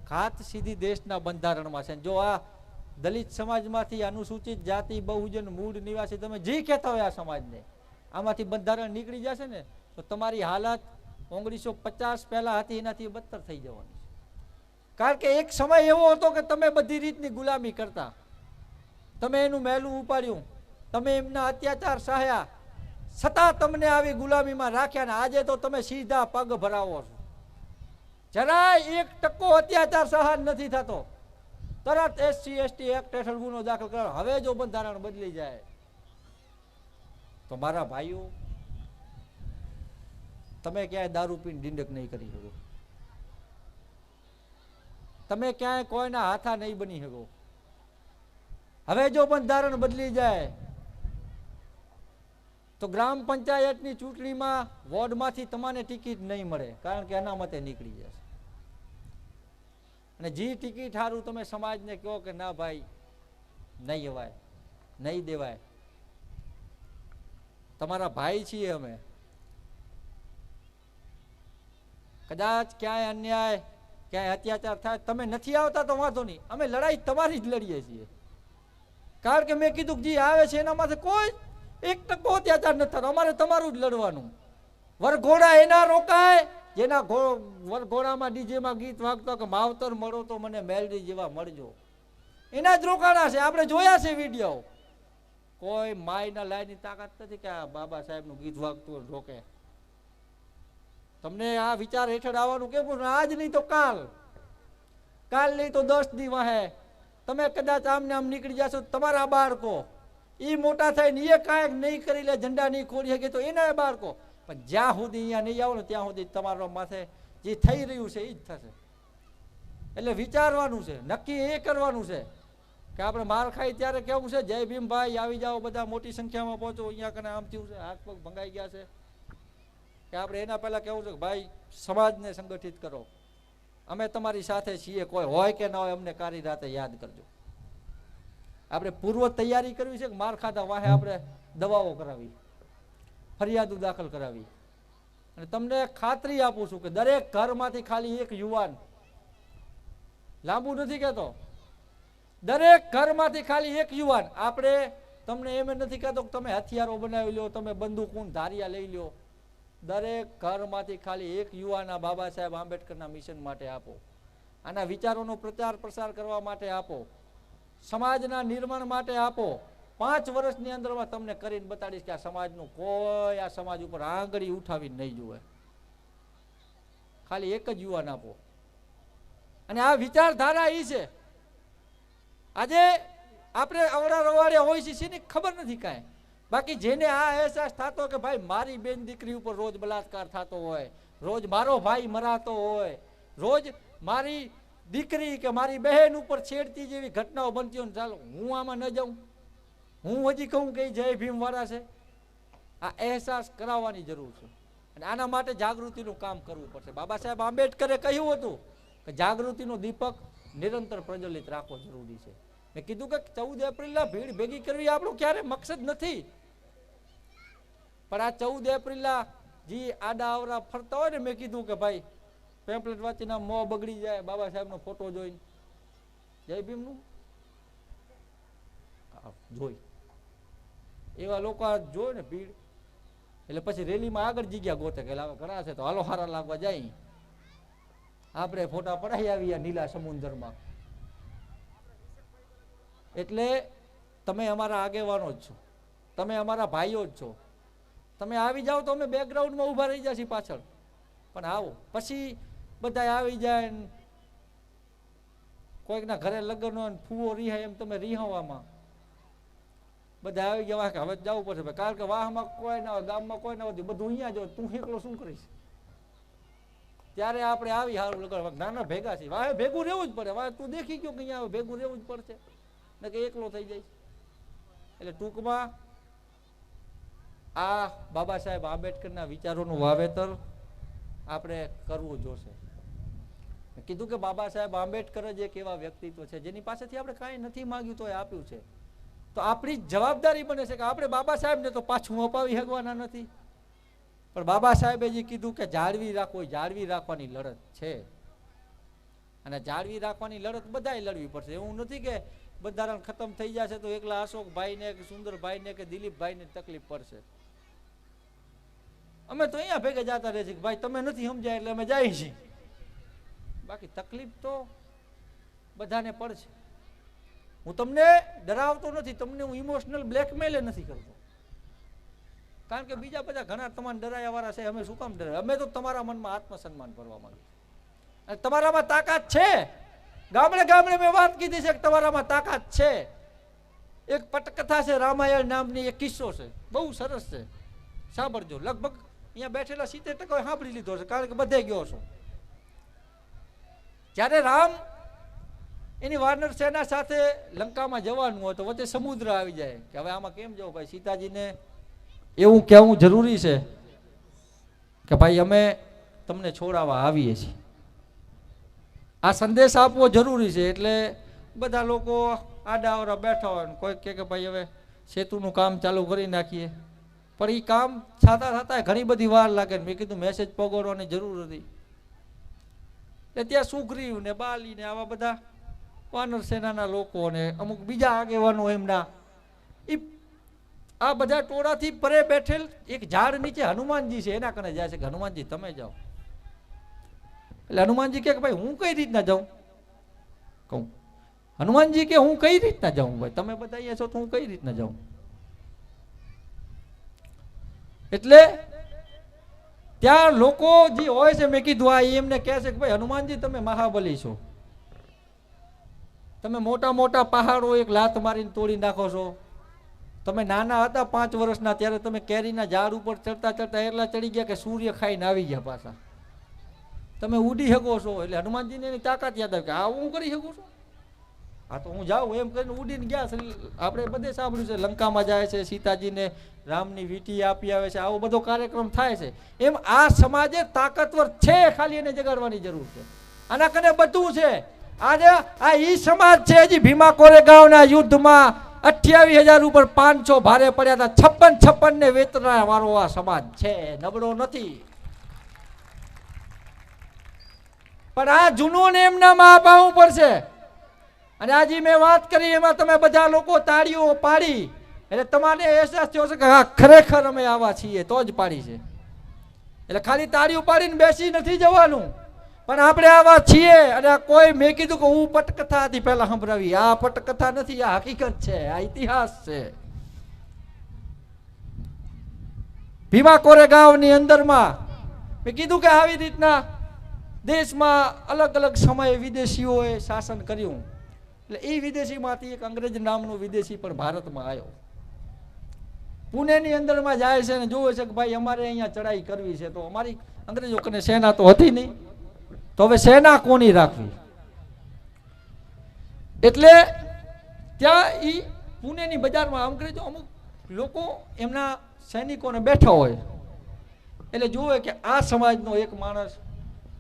ઘાત સીધી દેશના બંધારણમાં છે. જો આ દલિત સમાજમાંથી અનુસૂચિત જાતિ, બહુજન, મૂળ નિવાસી, તમે જે કહેતા હોય આ સમાજને, આમાંથી બંધારણ નીકળી જશે ને તો તમારી હાલત 1950 પહેલા હતી એનાથી બદતર થઈ જવાની છે. કારણ કે એક સમય એવો હતો કે તમે બધી રીતની ગુલામી કરતા, તમે એનું મહેલું ઉપાડ્યું, તમે એમના અત્યાચાર સહ્યા, છતાં તમને આવી ગુલામીમાં રાખ્યા. ને આજે તો તમે સીધા પગ ભરાવો છો. જરાય 1% અત્યાચાર સહન નથી થતો, તરત SC/ST એક્ટ હેઠળ ગુનો દાખલ કરો. હવે જો બંધારણ બદલી જાય તો મારા ભાઈઓ, તમે ક્યાંય દારૂ પીને ડીંડક નહીં કરી શકો, તમે ક્યાંય કોઈના હાથા નહીં બની શકો. હવે જો બંધારણ બદલી જાય તો ગ્રામ પંચાયતની ચૂંટણીમાં વોર્ડમાંથી તમને ટિકિટ નહીં મળે, કારણ કે અનામતે નીકળી જશે. અને જે ટિકિટ સારું તમે સમાજને કહો કે ના ભાઈ નહીં અવાય, નહીં દેવાય, તમારા ભાઈ છીએ અમે, કદાચ ક્યાંય અન્યાય, ક્યાંય અત્યાચાર થાય, તમે નથી આવતા તો વાંધો નહીં, અમે લડાઈ તમારી જ લડીએ છીએ. કારણ કે મેં કીધું જે આવે છે એના માટે કોઈ 1% અત્યાચાર નથી થતો, અમારે તમારું જ લડવાનું. વરઘોડા એના રોકાય જેના વરઘોડામાં ડીજેમાં ગીત વાગતો કે માવતર મળો તો મને મેલડી જેવા મળજો, એના જ રોકાણા છે. આપણે જોયા છે વિડીયો. કોઈ માયના લાયની તાકાત નથી કે આ બાબા સાહેબનું ગીત વાગતું રોકે. તમને આ વિચાર હેઠળ આવવાનું કેમ? આજ નહીં તો કાલ, કાલ નહીં તો 10 દી વાહે તમે કદાચ આમને આમ નીકળી જશો. તમારા બાળકો એ મોટા થઈને એ કાંઈક નહીં કરી લે, ઝંડા નહીં ખોલી શકે તો એના બાળકો, પણ જ્યાં સુધી અહીંયા નહીં આવો ને ત્યાં સુધી તમારા માથે જે થઈ રહ્યું છે એ જ થશે. એટલે વિચારવાનું છે, નક્કી એ કરવાનું છે કે આપણે માર ખાઈ ત્યારે કેવું છે, જય ભીમ ભાઈ આવી જાઓ, બધા મોટી સંખ્યામાં પહોંચો, અહીંયા કને આમ થયું છે, હાથ પગ ભંગાઈ ગયા છે, કે આપણે એના પહેલા કેવું છે કે ભાઈ સમાજને સંગઠિત કરો, અમે તમારી સાથે છીએ, કોઈ હોય કે ના હોય અમને કારી રાતે યાદ કરજો. આપણે પૂર્વ તૈયારી કરવી છે કે માર ખાધા વાહે આપણે દવાઓ કરાવી, ફરિયાદો દાખલ કરાવી. અને તમને ખાતરી આપું છું કે દરેક ઘરમાંથી ખાલી એક યુવાન, લાંબુ નથી કહેતો, દરેક ઘરમાંથી ખાલી એક યુવાન, આપણે તમને એમ નથી કહેતો કે તમે હથિયારો બનાવી લો, તમે બંદૂકૂન ધારિયા લઈ લો, દરેક ઘરમાંથી ખાલી એક યુવાન આ બાબા સાહેબ આંબેડકરના મિશન માટે આપો, આના વિચારોનો પ્રચાર પ્રસાર કરવા માટે આપો, સમાજના નિર્માણ માટે આપો. 5 વર્ષની અંદરમાં તમને કરીને બતાડીશ કે આ સમાજનું કોઈ આ સમાજ ઉપર આંગળી ઉઠાવીને નહીં જુએ. ખાલી એક જ યુવાન આપો. અને આ વિચારધારા એ છે. આજે આપણે અવડા રવાડે હોય છે એની ખબર નથી કાંઈ, બાકી જેને આ અહેસાસ થતો કે ભાઈ મારી બેન દીકરી ઉપર રોજ બલાત્કાર થતો હોય, રોજ મારો ભાઈ મરાતો હોય, રોજ મારી દીકરી કે મારી બહેન ઉપર છેડતી જેવી ઘટનાઓ બનતી હોય, ચાલો હું આમાં ન જાઉં, હું હજી કહું કે જય ભીમ વાળા છે. આ અહેસાસ કરાવવાની જરૂર છે અને આના માટે જાગૃતિનું કામ કરવું પડશે. બાબા સાહેબ આંબેડકરે કહ્યું હતું કે જાગૃતિનો દીપક નિરંતર પ્રજ્વલિત રાખવો જરૂરી છે. મેં કીધું કે 14 એપ્રિલના ભીડ ભેગી કરવી આપણો ક્યારે મકસદ નથી, પણ આ 14 એપ્રિલના જે આડા આવરા ફરતા હોય ને, મેં કીધું કે ભાઈ પેમ્પલેટ વાંચીને મોં બગડી જાય બાબા સાહેબનો ફોટો જોઈને, જય ભીમનું જોઈ એવા લોકો જોય ને ભીડ, એટલે પછી રેલીમાં આગળ જગ્યા ગોતે કે હવે ઘણા છે તો હાલો હારા લાગવા જાય. આપણે ફોટા પડાવી આવ્યા નીલા સમુદ્રમાં. એટલે તમે અમારા આગેવાનો જ છો, તમે અમારા ભાઈઓ જ છો. તમે આવી જાઓ તો અમે બેકગ્રાઉન્ડમાં ઊભા રહી જશે પાછળ, પણ આવો. પછી બધા આવી જાય ને કોઈકના ઘરે લગ્ન હોય ને ફૂવો રીહાય એમ તમે રીહાવામાં બધા આવી ગયા કે હવે જવું પડશે ભાઈ, કારણ કે વાહમાં કોઈ ના હોય, ગામમાં કોઈ ના હોય, બધું અહીંયા જો તું એકલો શું કરીશ. ત્યારે આપણે આવી સારું લગન નાના ભેગા છે, વાહ ભેગું રહેવું જ પડે. વાહ તું દેખી ગયો કે અહીંયા ભેગું રહેવું જ પડશે ને કે એકલો થઈ જાય. એટલે ટૂંકમાં આ બાબા સાહેબ આંબેડકરના વિચારોનું વાવેતર આપણે કરવું જોશે. કીધું કે બાબા સાહેબ આંબેડકર જ એક એવા વ્યક્તિત્વ છે જેની પાસેથી આપણે કાંઈ નથી માંગ્યું તો એ આપ્યું છે. તો આપણી જવાબદારી બને છે કે આપણે બાબા સાહેબને તો પાછું અપાવી શકવાના નથી, પણ બાબા સાહેબે જે કીધું કે જાળવી રાખો, જાળવી રાખવાની લડત છે. અને જાળવી રાખવાની લડત બધાએ લડવી પડશે. એવું નથી કે બંધારણ ખતમ થઈ જશે તો એકલા અશોકભાઈને કે સુંદરભાઈને કે દિલીપભાઈને તકલીફ પડશે. અમે તો અહીંયા ભેગા જતા રહે છે કે ભાઈ તમે નથી સમજાય એટલે અમે જઈએ છીએ, બાકી તકલીફ તો બધાને પડશે. હું તમને ડરાવતો નથી, તમને હું ઇમોશનલ બ્લેકમેલ નથી કરતો, કારણ કે બીજા બધા ઘણા તમારા ડરાયા વાળા છે. અમે શું કામ ડરાય? અમે તો તમારા મનમાં આત્મસન્માન ભરવા માંગીએ અને તમારામાં તાકાત છે. ગામડે ગામડે મેં વાત કીધી છે કે તમારામાં તાકાત છે. એક પટકથા છે રામાયણ નામની, એક કિસ્સો છે, બહુ સરસ છે, સાંભળજો. લગભગ અહીંયા બેઠેલા 70% સાંભળી લીધો છે, કારણ કે બધે ગયો છો. જ્યારે રામ એની વાનર સેના સાથે લંકામાં જવાનું હોય તો વચ્ચે સમુદ્ર આવી જાય કે હવે આમાં કેમ જવું ભાઈ. સીતાજીને એવું કહેવું જરૂરી છે કે ભાઈ અમે તમને છોડાવવા આવીએ છીએ, આ સંદેશ આપવો જરૂરી છે. એટલે બધા લોકો આડાવરા બેઠા હોય ને કોઈ કે ભાઈ હવે સેતુનું કામ ચાલુ કરી નાખીએ, પણ એ કામ થતા થતા ઘણી બધી વાર લાગે. મેં કીધું મેસેજ પગોડવાની જરૂર હતી. એટલે ત્યાં સુગ્રીવ ને બાલી ને આવા બધા વાનર સેનાના લોકો ને અમુક બીજા આગેવાનો એમના આ બધા ટોળાથી પરે બેઠેલ એક ઝાડ નીચે હનુમાનજી છે એના કને જાય છે કે હનુમાનજી તમે જાઓ. એટલે હનુમાનજી કે ભાઈ હું કઈ રીતના જાઉં? કહું હનુમાનજી કે હું કઈ રીતના જાઉં ભાઈ, તમે બધા અહીંયા છો તો હું કઈ રીતના જાઉં? એટલે ત્યાં લોકો જે હોય છે, મેં કીધું આ એમને કહે છે કે ભાઈ હનુમાનજી તમે મહાબલી છો, તમે મોટા મોટા પહાડો એક લાત મારીને તોડી નાખો છો. તમે નાના હતા 5 વર્ષના ત્યારે તમે કેરીના ઝાડ ઉપર ચડતા ચડતા એટલા ચડી ગયા કે સૂર્ય ખાઈને આવી ગયા પાછા. તમે ઉડી શકો છો. એટલે હનુમાનજીને એની તાકાત યાદ આવે કે આ હું કરી શકું છું, આ તો હું જાઉં એમ કરીને ઉડીને ગયા. આપણે બધે સાંભળ્યું છે લંકામાં જાય છે, સીતાજીને રામની વીંટી આપી આવે છે, આવો બધો કાર્યક્રમ થાય છે. એમ આ સમાજે તાકાતવર છે, ખાલી એને જગાડવાની જરૂર છે. આના કને બધું છે. આજે આ ઈ સમાજ છે, હજી ભીમા કોરેગાંવના યુદ્ધમાં 28,000 ઉપર 500 ભારે પડ્યા હતા. 56 ને વેતના વાળો આ સમાજ છે, નબળો નથી. પણ આ જૂનું એમનામાં અપાવવું પડશે. અને આજે મેં વાત કરી એમાં તમે બધા લોકો તાળીઓ પાડી એટલે તમારે અહેસાસ થયો છે કે હા ખરેખર અમે આવા છીએ તો જ પાડી છે. એટલે ખાલી તાળીઓ પાડીને બેસી નથી જવાનું, પણ આપણે આવા છીએ. અને કોઈ મેં કીધું કે હું પટકથા હતી પહેલા સંભળાવી, આ પટકથા નથી, આ હકીકત છે, આ ઇતિહાસ છે. ભીમા કોરેગાંવની અંદરમાં મેં કીધું કે આવી રીતના દેશમાં અલગ અલગ સમયે વિદેશીઓએ શાસન કર્યું. એટલે એ વિદેશીમાંથી એક અંગ્રેજ નામનો વિદેશી પણ ભારતમાં આવ્યો. પુણેની અંદરમાં જાય છે ને જોવે છે કે ભાઈ અમારે અહીંયા ચડાઈ કરવી છે, તો અમારી અંગ્રેજો કને સેના તો હતી નહીં, તો હવે સેના કોની રાખવી? એટલે ત્યાં ઈ પુણેની બજારમાં અંગ્રેજો અમુક લોકો એમના સૈનિકોને બેઠા હોય એટલે જોવે કે આ સમાજનો એક માણસ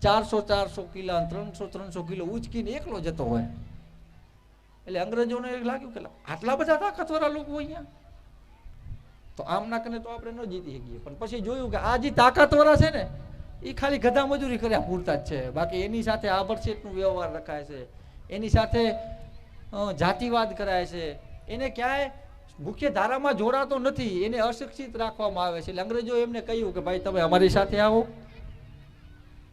400 કિલો 300 કિલો ઉચકીને એકલો જતો હોય. એટલે અંગ્રેજોને લાગ્યું કે આટલા બધા તાકાતવાળા લોકો અહીંયા, તો આમના કને તો આપણે ન જીતી શકીએ. પણ પછી જોયું કે આ જે તાકાતવાળા છે ને એ ખાલી ગધા મજૂરી કર્યા પૂરતા જ છે, બાકી એની સાથે આભડછેટનો વ્યવહાર રખાય છે, એની સાથે જાતિવાદ કરાય છે, એને ક્યાંય મુખ્ય ધારામાં જોડાતો નથી, એને અશિક્ષિત રાખવામાં આવે છે. એટલે અંગ્રેજો એમને કહ્યું કે ભાઈ તમે અમારી સાથે આવો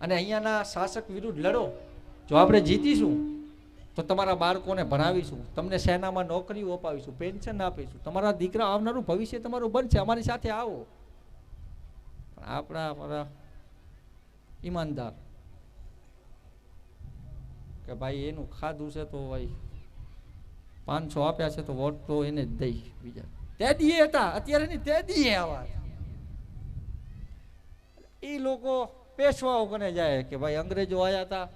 અને અહીંયાના શાસક વિરુદ્ધ લડો. જો આપણે જીતીશું તો તમારા બાળકોને ભણાવીશું, તમને સેનામાં નોકરીઓ અપાવીશું, પેન્શન આપીશું, તમારા દીકરા આવનારું ભવિષ્ય તમારું બનશે. અમારી સાથે આવો. પણ આપણા ઈમાનદાર કે ભાઈ એનું ખાધું છે તો ભાઈ 500 આપ્યા છે તો વોટ તો એને જ દઈ. બીજા તે દીએ હતા, અત્યારે નહીં, તે દીએ આવા એ લોકો પેશવાઓ કોને જાય કે ભાઈ અંગ્રેજો આવ્યા હતા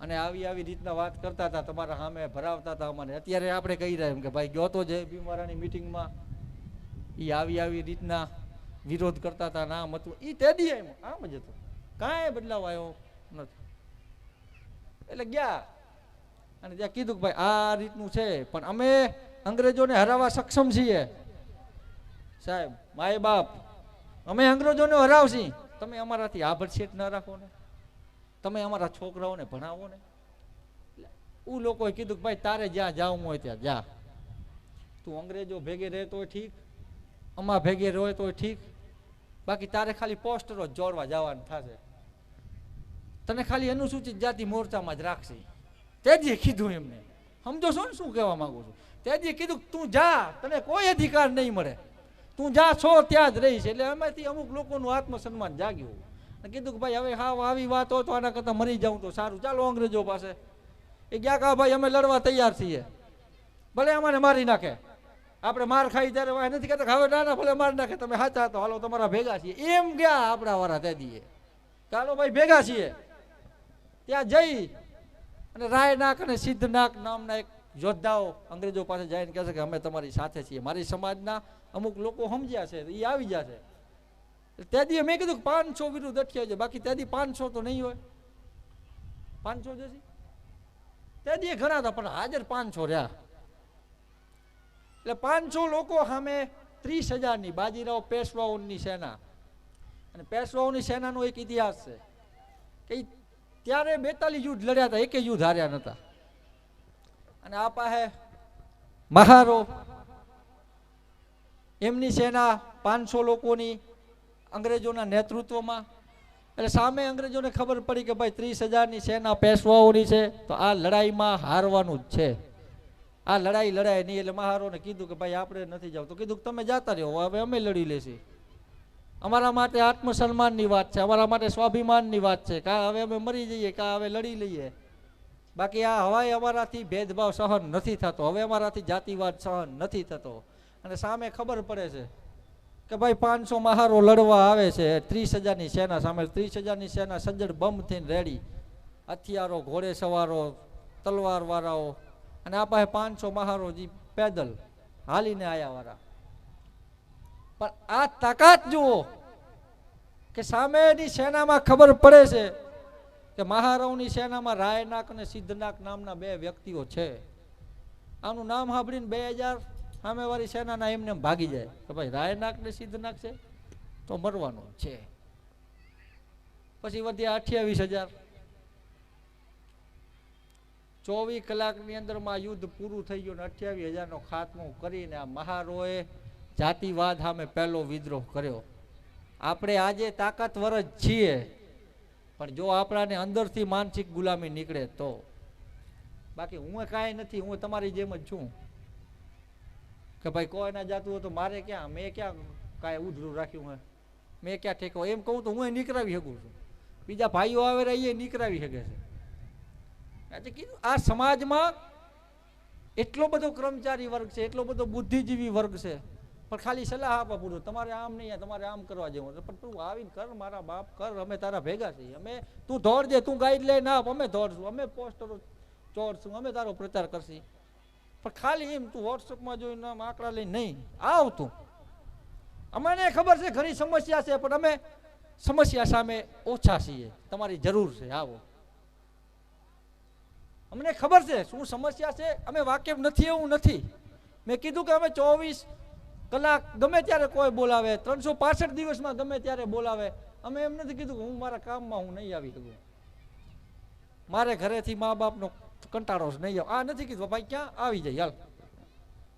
અને આવી રીતના વાત કરતા હતા, તમારા સામે ભરાવતા હતા અમને. અત્યારે આપણે કહી રહ્યા એમ કે ભાઈ ગયો તો જય ભીમવાળાની મિટિંગમાં, એ આવી રીતના વિરોધ કરતા હતા, નામ હતું એ તે દી આમ જ હતું, કાંઈ બદલાવ આવ્યો નથી. એટલે ગયા અને ત્યાં કીધું કે ભાઈ આ રીતનું છે, પણ અમે અંગ્રેજોને હરાવવા સક્ષમ છીએ સાહેબ, માય બાપ, અમે અંગ્રેજોને હરાવશી. તમે અમારાથી આભડછેટ ન રાખો ને, તમે અમારા છોકરાઓને ભણાવો ને. એ લોકોએ કીધું કે ભાઈ તારે જ્યાં જાવું હોય ત્યાં જા, તું અંગ્રેજો ભેગે રહેતો હોય ઠીક, અમા ભેગે રહે તો ઠીક, બાકી તારે ખાલી પોસ્ટરો જોડવા જવાનું થશે, તને ખાલી અનુસૂચિત જાતિ મોરચામાં જ રાખશે. તેજી કીધું એમને, સમજો છો ને શું કહેવા માંગુ છું. તેજી કીધું તું જા, તને કોઈ અધિકાર નહીં મળે, તું જા છો ત્યાં જ રહીશ. એટલે એમાંથી અમુક લોકોનું આત્મસન્માન જાગ્યું. કીધું કે ભાઈ હવે હા આવી વાત હોય તો આના કરતાં મરી જાઉં તો સારું, ચાલો અંગ્રેજો પાસે. એ ગયા કા ભાઈ અમે લડવા તૈયાર છીએ, ભલે અમારે મારી નાખે, આપણે માર ખાઈ ત્યારે નથી કહેતા હવે ના ભલે માર નાખે, તમે સાચા તો હાલો તમારા ભેગા છીએ, એમ ગયા આપણા વાળા તે દીએ. ચાલો ભાઈ ભેગા છીએ. ત્યાં જઈ અને રાયનાક અને સિદ્ધનાક નામના એક યોદ્ધાઓ અંગ્રેજો પાસે જઈને કહે છે કે અમે તમારી સાથે છીએ. મારી સમાજના અમુક લોકો સમજ્યા છે, એ આવી જશે. ત્યાંથી મેં કીધું કે 500 વિરુદ્ધ 28, બાકી ત્યાંથી 500 તો નહીં હોય, 500 જશે. ત્યાંથી ઘણા હતા પણ હાજર 500 રહ્યા. એટલે 500 લોકો સામે 30,000ની બાજીરાવ પેશવાઓની સેના. અને પેશવાઓની સેનાનો એક ઇતિહાસ છે કે ત્યારે 42 યુદ્ધ લડ્યા હતા, એકે યુદ્ધ હાર્યા નહોતા. અને આ પાસે મહારો એમની સેના 500 લોકોની અંગ્રેજોના નેતૃત્વમાં. એટલે સામે અંગ્રેજોને ખબર પડી કે ભાઈ 30,000ની સેના પેશવાઓની છે, તો આ લડાઈમાં હારવાનું જ છે, આ લડાઈ લડાય નહીં. એટલે મહારોને કીધું કે ભાઈ આપણે નથી જાવ. તો કીધું કે તમે જાતા રહ્યો, હવે અમે લડી લેશી. અમારા માટે આત્મસન્માનની વાત છે, અમારા માટે સ્વાભિમાનની વાત છે, કા હવે અમે મરી જઈએ, કા હવે લડી લઈએ. બાકી આ હવાય અમારાથી ભેદભાવ સહન નથી થતો, હવે અમારાથી જાતિવાદ સહન નથી થતો. અને સામે ખબર પડે છે કે ભાઈ 500 મહારો લડવા આવે છે 30,000ની સેના સામે. 30,000ની સેના સજ્જડ બંબ થઈને રેડી, હથિયારો, ઘોડે સવારો, તલવાર વાળાઓ. અને આ પાસે 500 મહારો જે પેદલ હાલીને આયા વાળા. પણ આ તાકાત જુઓ કે સામેની સેનામાં ખબર પડે છે કે મહારાવની સેનામાં રાયનાક અને સિદ્ધનાક નામના 2 વ્યક્તિઓ છે. આનું નામ સાંભળીને 2000 સામેવાળી સેનાના એમને ભાગી જાય કે ભાઈ રાયનાક ને સિદ્ધનાક છે તો મરવાનું છે. પછી વધ્યા 28,000. 24 કલાકની અંદરમાં યુદ્ધ પૂરું થઈ ગયું ને 28,000નો ખાત્મો કરીને આ મહારોએ જાતિવાદ સામે પહેલો વિદ્રોહ કર્યો. આપણે આજે તાકાતવર જ છીએ, પણ જો આપણાને અંદરથી માનસિક ગુલામી નીકળે તો. બાકી હું કાંઈ નથી, હું તમારી જેમ જ છું કે ભાઈ કોઈ ના જાતું હોય તો મારે ક્યાં, મેં ક્યાં કાંઈ ઉધરું રાખ્યું હોય, મેં ક્યાં ઠેકો. એમ કહું તો હું નીકળાવી શકું છું, બીજા ભાઈઓ આવે રહ્યા એ નીકળાવી શકે છે. આજે કીધું આ સમાજમાં એટલો બધો કર્મચારી વર્ગ છે, એટલો બધો બુદ્ધિજીવી વર્ગ છે, પણ ખાલી સલાહ આપવા પૂરું, તમારે આમ નહીં, તમારે આમ કરવા જેવું. પણ તું આવીને કર, મારા બાપ કર, અમે તારા ભેગા છીએ, અમે તું દોડજે, તું ગાઈડલાઈન આપ, અમે દોડશું, અમે પોસ્ટરો ચોરશું, અમે તારો પ્રચાર કરશી. પણ ખાલી એમ તું વોટ્સઅપમાં જોઈને આંકડા લઈને નહીં આવતું. અમને ખબર છે ઘણી સમસ્યા છે, પણ અમે સમસ્યા સામે ઓછા છીએ, તમારી જરૂર છે, આવો. અમને ખબર છે શું સમસ્યા છે, અમે વાકેફ નથી એવું નથી. મેં કીધું કે અમે 24 કલાક ગમે ત્યારે કોઈ બોલાવે, 365 દિવસમાં ગમે ત્યારે બોલાવે. અમે એમ નથી કીધું કે હું મારા કામમાં હું નહીં આવી શકું, મારે ઘરેથી મા બાપનો કંટાળો નહીં આવે, આ નથી કીધું ભાઈ ક્યાં આવી જાય હાલ.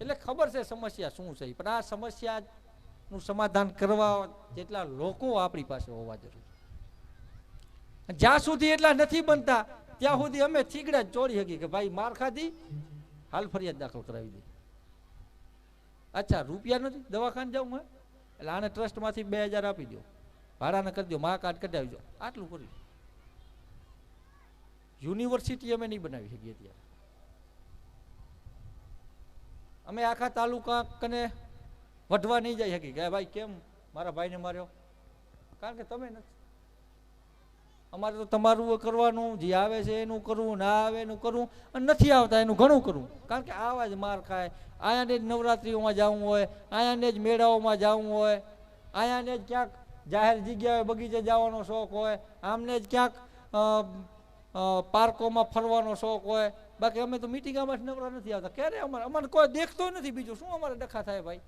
એટલે ખબર છે સમસ્યા શું છે, પણ આ સમસ્યાનું સમાધાન કરવા જેટલા લોકો આપણી પાસે હોવા જરૂરી. જ્યાં સુધી એટલા નથી બનતા ત્યાં સુધી અમે થીગડા જ ચોરી શકી કે ભાઈ માર ખાધી હાલ ફરિયાદ દાખલ કરાવી દે. અચ્છા રૂપિયા નથી દવાખાને જાઉં હે એટલે આને ટ્રસ્ટમાંથી 2000 આપી દો, ભાડાને કરી દો, મા કાર્ડ કઢાવી દો, આટલું કર્યું. યુનિવર્સિટી અમે નહીં બનાવી શકીએ ત્યારે. અમે આખા તાલુકા કને વઢવા નહીં જઈ શકી કે ભાઈ કેમ મારા ભાઈને માર્યો, કારણ કે તમે નથી. અમારે તો તમારું કરવાનું, જે આવે છે એનું કરવું, ના આવે એનું કરવું, અને નથી આવતા એનું ઘણું કરવું, કારણ કે આવા જ માર ખાય. આયાને જ નવરાત્રિઓમાં જવું હોય, આયાને જ મેળાઓમાં જવું હોય, આયાને જ ક્યાંક જાહેર જગ્યાએ બગીચે જવાનો શોખ હોય, આમને જ ક્યાંક પાર્કોમાં ફરવાનો શોખ હોય. બાકી અમે તો મિટિંગમાં નવરા નથી આવતા. ક્યારે અમારે કોઈ દેખતો નથી, બીજું શું અમારે ડખા થાય ભાઈ?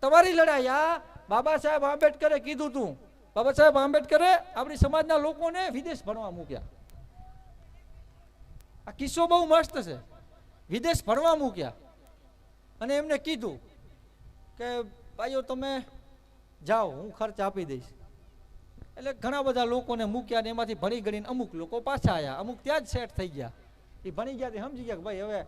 તમારી લડાઈ આ બાબા સાહેબ આંબેડકરે કીધું તું. બાબા સાહેબ આંબેડકરે આપણી સમાજના લોકોને વિદેશ ભણવા મૂક્યા. આ કિસ્સો બહુ મસ્ત છે. વિદેશ ભણવા મૂક્યા અને એમને કીધું કે ભાઈઓ તમે જાઓ, હું ખર્ચ આપી દઈશ. એટલે ઘણા બધા લોકોને મૂક્યા ને એમાંથી ભણી ગણીને અમુક લોકો પાછા આવ્યા, અમુક ત્યાં જ સેટ થઈ ગયા. એ ભણી ગયા સમજી ગયા કે ભાઈ હવે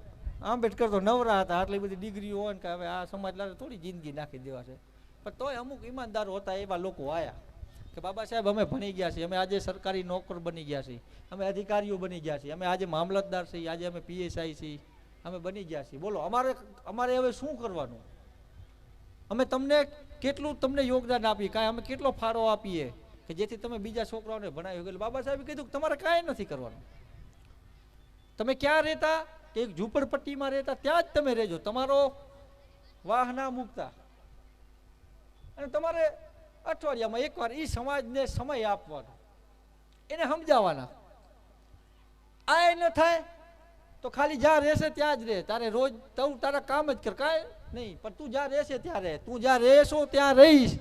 આંબેડકર તો નવરા હતા, આટલી બધી ડિગ્રીઓ હોય ને કે હવે આ સમાજ લાગે થોડી જિંદગી નાખી દેવા છે. પણ તોય અમુક ઈમાનદારો હતા, એવા લોકો આવ્યા કે બાબા સાહેબ અમે ભણી ગયા છીએ, અમે આજે સરકારી નોકર બની ગયા છીએ, અમે અધિકારીઓ બની ગયા છીએ, અમે આજે મામલતદાર છીએ, આજે અમે PSI છીએ, અમે બની ગયા છીએ. બોલો અમારે હવે શું કરવાનું? અમે તમને કેટલું તમને યોગદાન આપીએ, કાંઈ અમે કેટલો ફાળો આપીએ કે જેથી તમે બીજા છોકરાઓને ભણાવી શકો? બાબા સાહેબે કીધું કે તમારે કાંઈ નથી કરવાનું. તમે ક્યાં રહેતા? એક ઝૂંપડપટ્ટીમાં રહેતા, ત્યાં જ તમે રહેજો, તમારો વાહ ના મૂકતા, અને તમારે અઠવાડિયામાં એકવાર એ સમાજને સમય આપવાનો, એને સમજાવવાના. આ ન થાય તો ખાલી જ્યાં રહેશે ત્યાં જ રહે, તારે રોજ તું તારા કામ જ કર, કાંઈ નહીં, પણ તું જ્યાં રહેશે ત્યાં રહે, તું જ્યાં રહેશો ત્યાં રહીશ.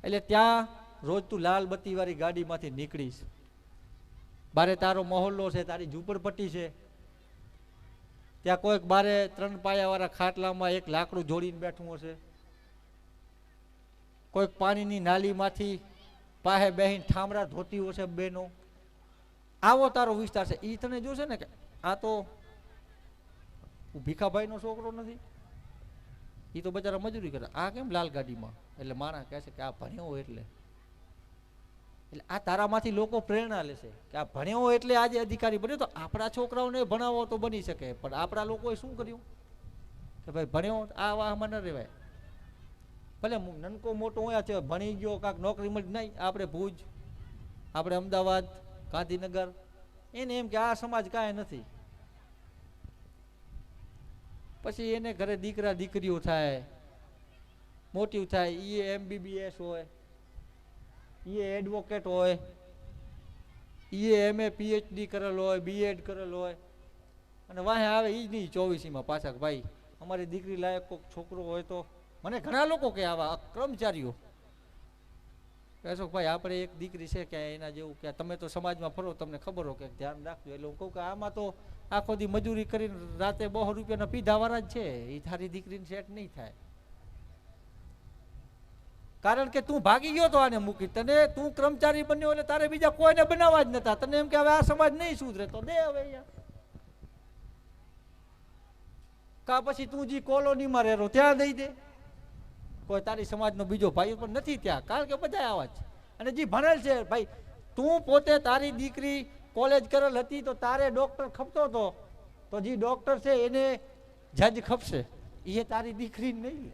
એટલે ત્યાં રોજ તું લાલ બત્તી વાળી ગાડીમાંથી નીકળીશ, બારે તારો મહોલ્લો છે, તારી ઝૂંપડપટ્ટી છે, ત્યાં કોઈક બારે 3 પાયાવાળા ખાટલામાં એક લાકડું જોડીને બેઠું હશે, કોઈક પાણીની નાલીમાંથી પાસે બેહીને ઠામડા ધોતી હશે બેનો. આવો તારો વિસ્તાર છે. એ તને જોશે ને કે આ તો ભીખાભાઈનો છોકરો નથી, એ તો બચારા મજૂરી કરે, આ કેમ લાલ ગાડીમાં? એટલે માણસ કહે છે કે આ ભણ્યો એટલે આ તારામાંથી લોકો પ્રેરણા લેશે કે આ ભણ્યો એટલે આજે અધિકારી બન્યો. તો આપણા છોકરાઓને ભણાવો તો બની શકે, પણ આપણા લોકોએ શું કર્યું કે ભાઈ ભણ્યો આ વાહમાં ન રહેવાય. ભલે નનકો મોટો હોય છે, ભણી ગયો કાંક નોકરી મળી, નહીં. આપણે ભુજ, આપણે અમદાવાદ, ગાંધીનગર, એને એમ કે આ સમાજ કાંઈ નથી. પછી એને ઘરે દીકરા દીકરીઓ થાય, મોટી થાય, એ MBBS હોય, એ એડવોકેટ હોય, એ MA PhD કરેલો હોય, B.Ed કરેલો હોય, અને વાહે આવે એ નહીં 24માં પાછા કે ભાઈ અમારી દીકરી લાયક કોઈક છોકરો હોય તો. મને ઘણા લોકો કે આવા કર્મચારીઓ કહેશો ભાઈ આપણે એક દીકરી છે કે એના જેવું કે તમે તો સમાજમાં ફરો, તમને ખબર હો કે ધ્યાન રાખજો. એટલે હું કહું કે આમાં તો આખો દી મજૂરી કરીને રાતે 200 રૂપિયાના પીધાવાળા જ છે, એ તારી દીકરીને સેટ નહીં થાય. કારણ કે તું ભાગી ગયો તો આને મૂકી, તને તું કર્મચારી બન્યો એટલે તારે બીજા કોઈને બનાવવા જ નતા. તને એમ કે હવે આ સમાજ નહીં સુધરે તો દે હવે અહીંયા, કા પછી તું જે કોલોનીમાં રહેલો ત્યાં દઈ દે. કોઈ તારી સમાજનો બીજો ભાઈ પણ નથી ત્યાં, કારણ કે બધા આવા જ. અને જે ભણેલ છે ભાઈ, તું પોતે તારી દીકરી કોલેજ કરેલ હતી તો તારે ડોક્ટર ખપતો હતો, તો જે ડોક્ટર છે એને જજ ખપશે, એ તારી દીકરી નહીં.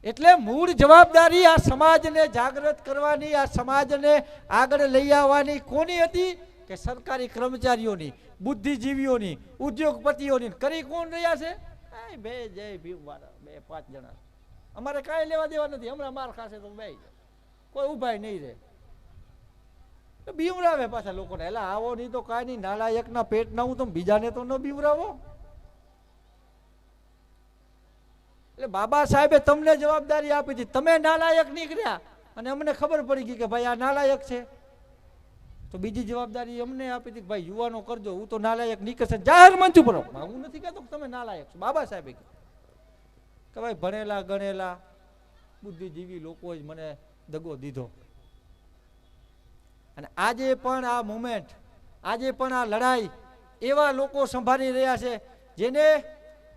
એટલે મૂળ જવાબદારી આ સમાજને જાગૃત કરવાની, આ સમાજને આગળ લઈ આવવાની કોની હતી? કે સરકારી કર્મચારીઓની, બુદ્ધિજીવીઓની, ઉદ્યોગપતિઓની. કરી કોણ રહ્યા છે? બે જય ભીમ વાળા, 2-5 જણા. અમારે કાંઈ લેવા દેવા નથી, હમણાં માર ખાશે તો બે કોઈ ઉભા નહીં રહે. બીવરાવે પાછા લોકોને. એટલે આવો નહીં તો કાંઈ નહીં, નાલાયકના પેટ ના હું તો બીજાને તો ન બીવરાવો. એટલે બાબા સાહેબે તમને જવાબદારી આપી હતી, તમે નાલાયક નીકળ્યા અને અમને ખબર પડી ગઈ કે ભાઈ આ નાલાયક છે, તો બીજી જવાબદારી અમને આપી હતી કે ભાઈ યુવાનો કરજો, હું તો નાલાયક નીકળશે જાહેર મંચ ઉપર. હું નથી કહેતો કે તમે નાલાયક છો, બાબા સાહેબે કે ભાઈ ભણેલા ગણેલા બુદ્ધિજીવી લોકોએ જ મને દગો દીધો. અને આજે પણ આ મુમેન્ટ, આજે પણ આ લડાઈ એવા લોકો સંભાળી રહ્યા છે જેને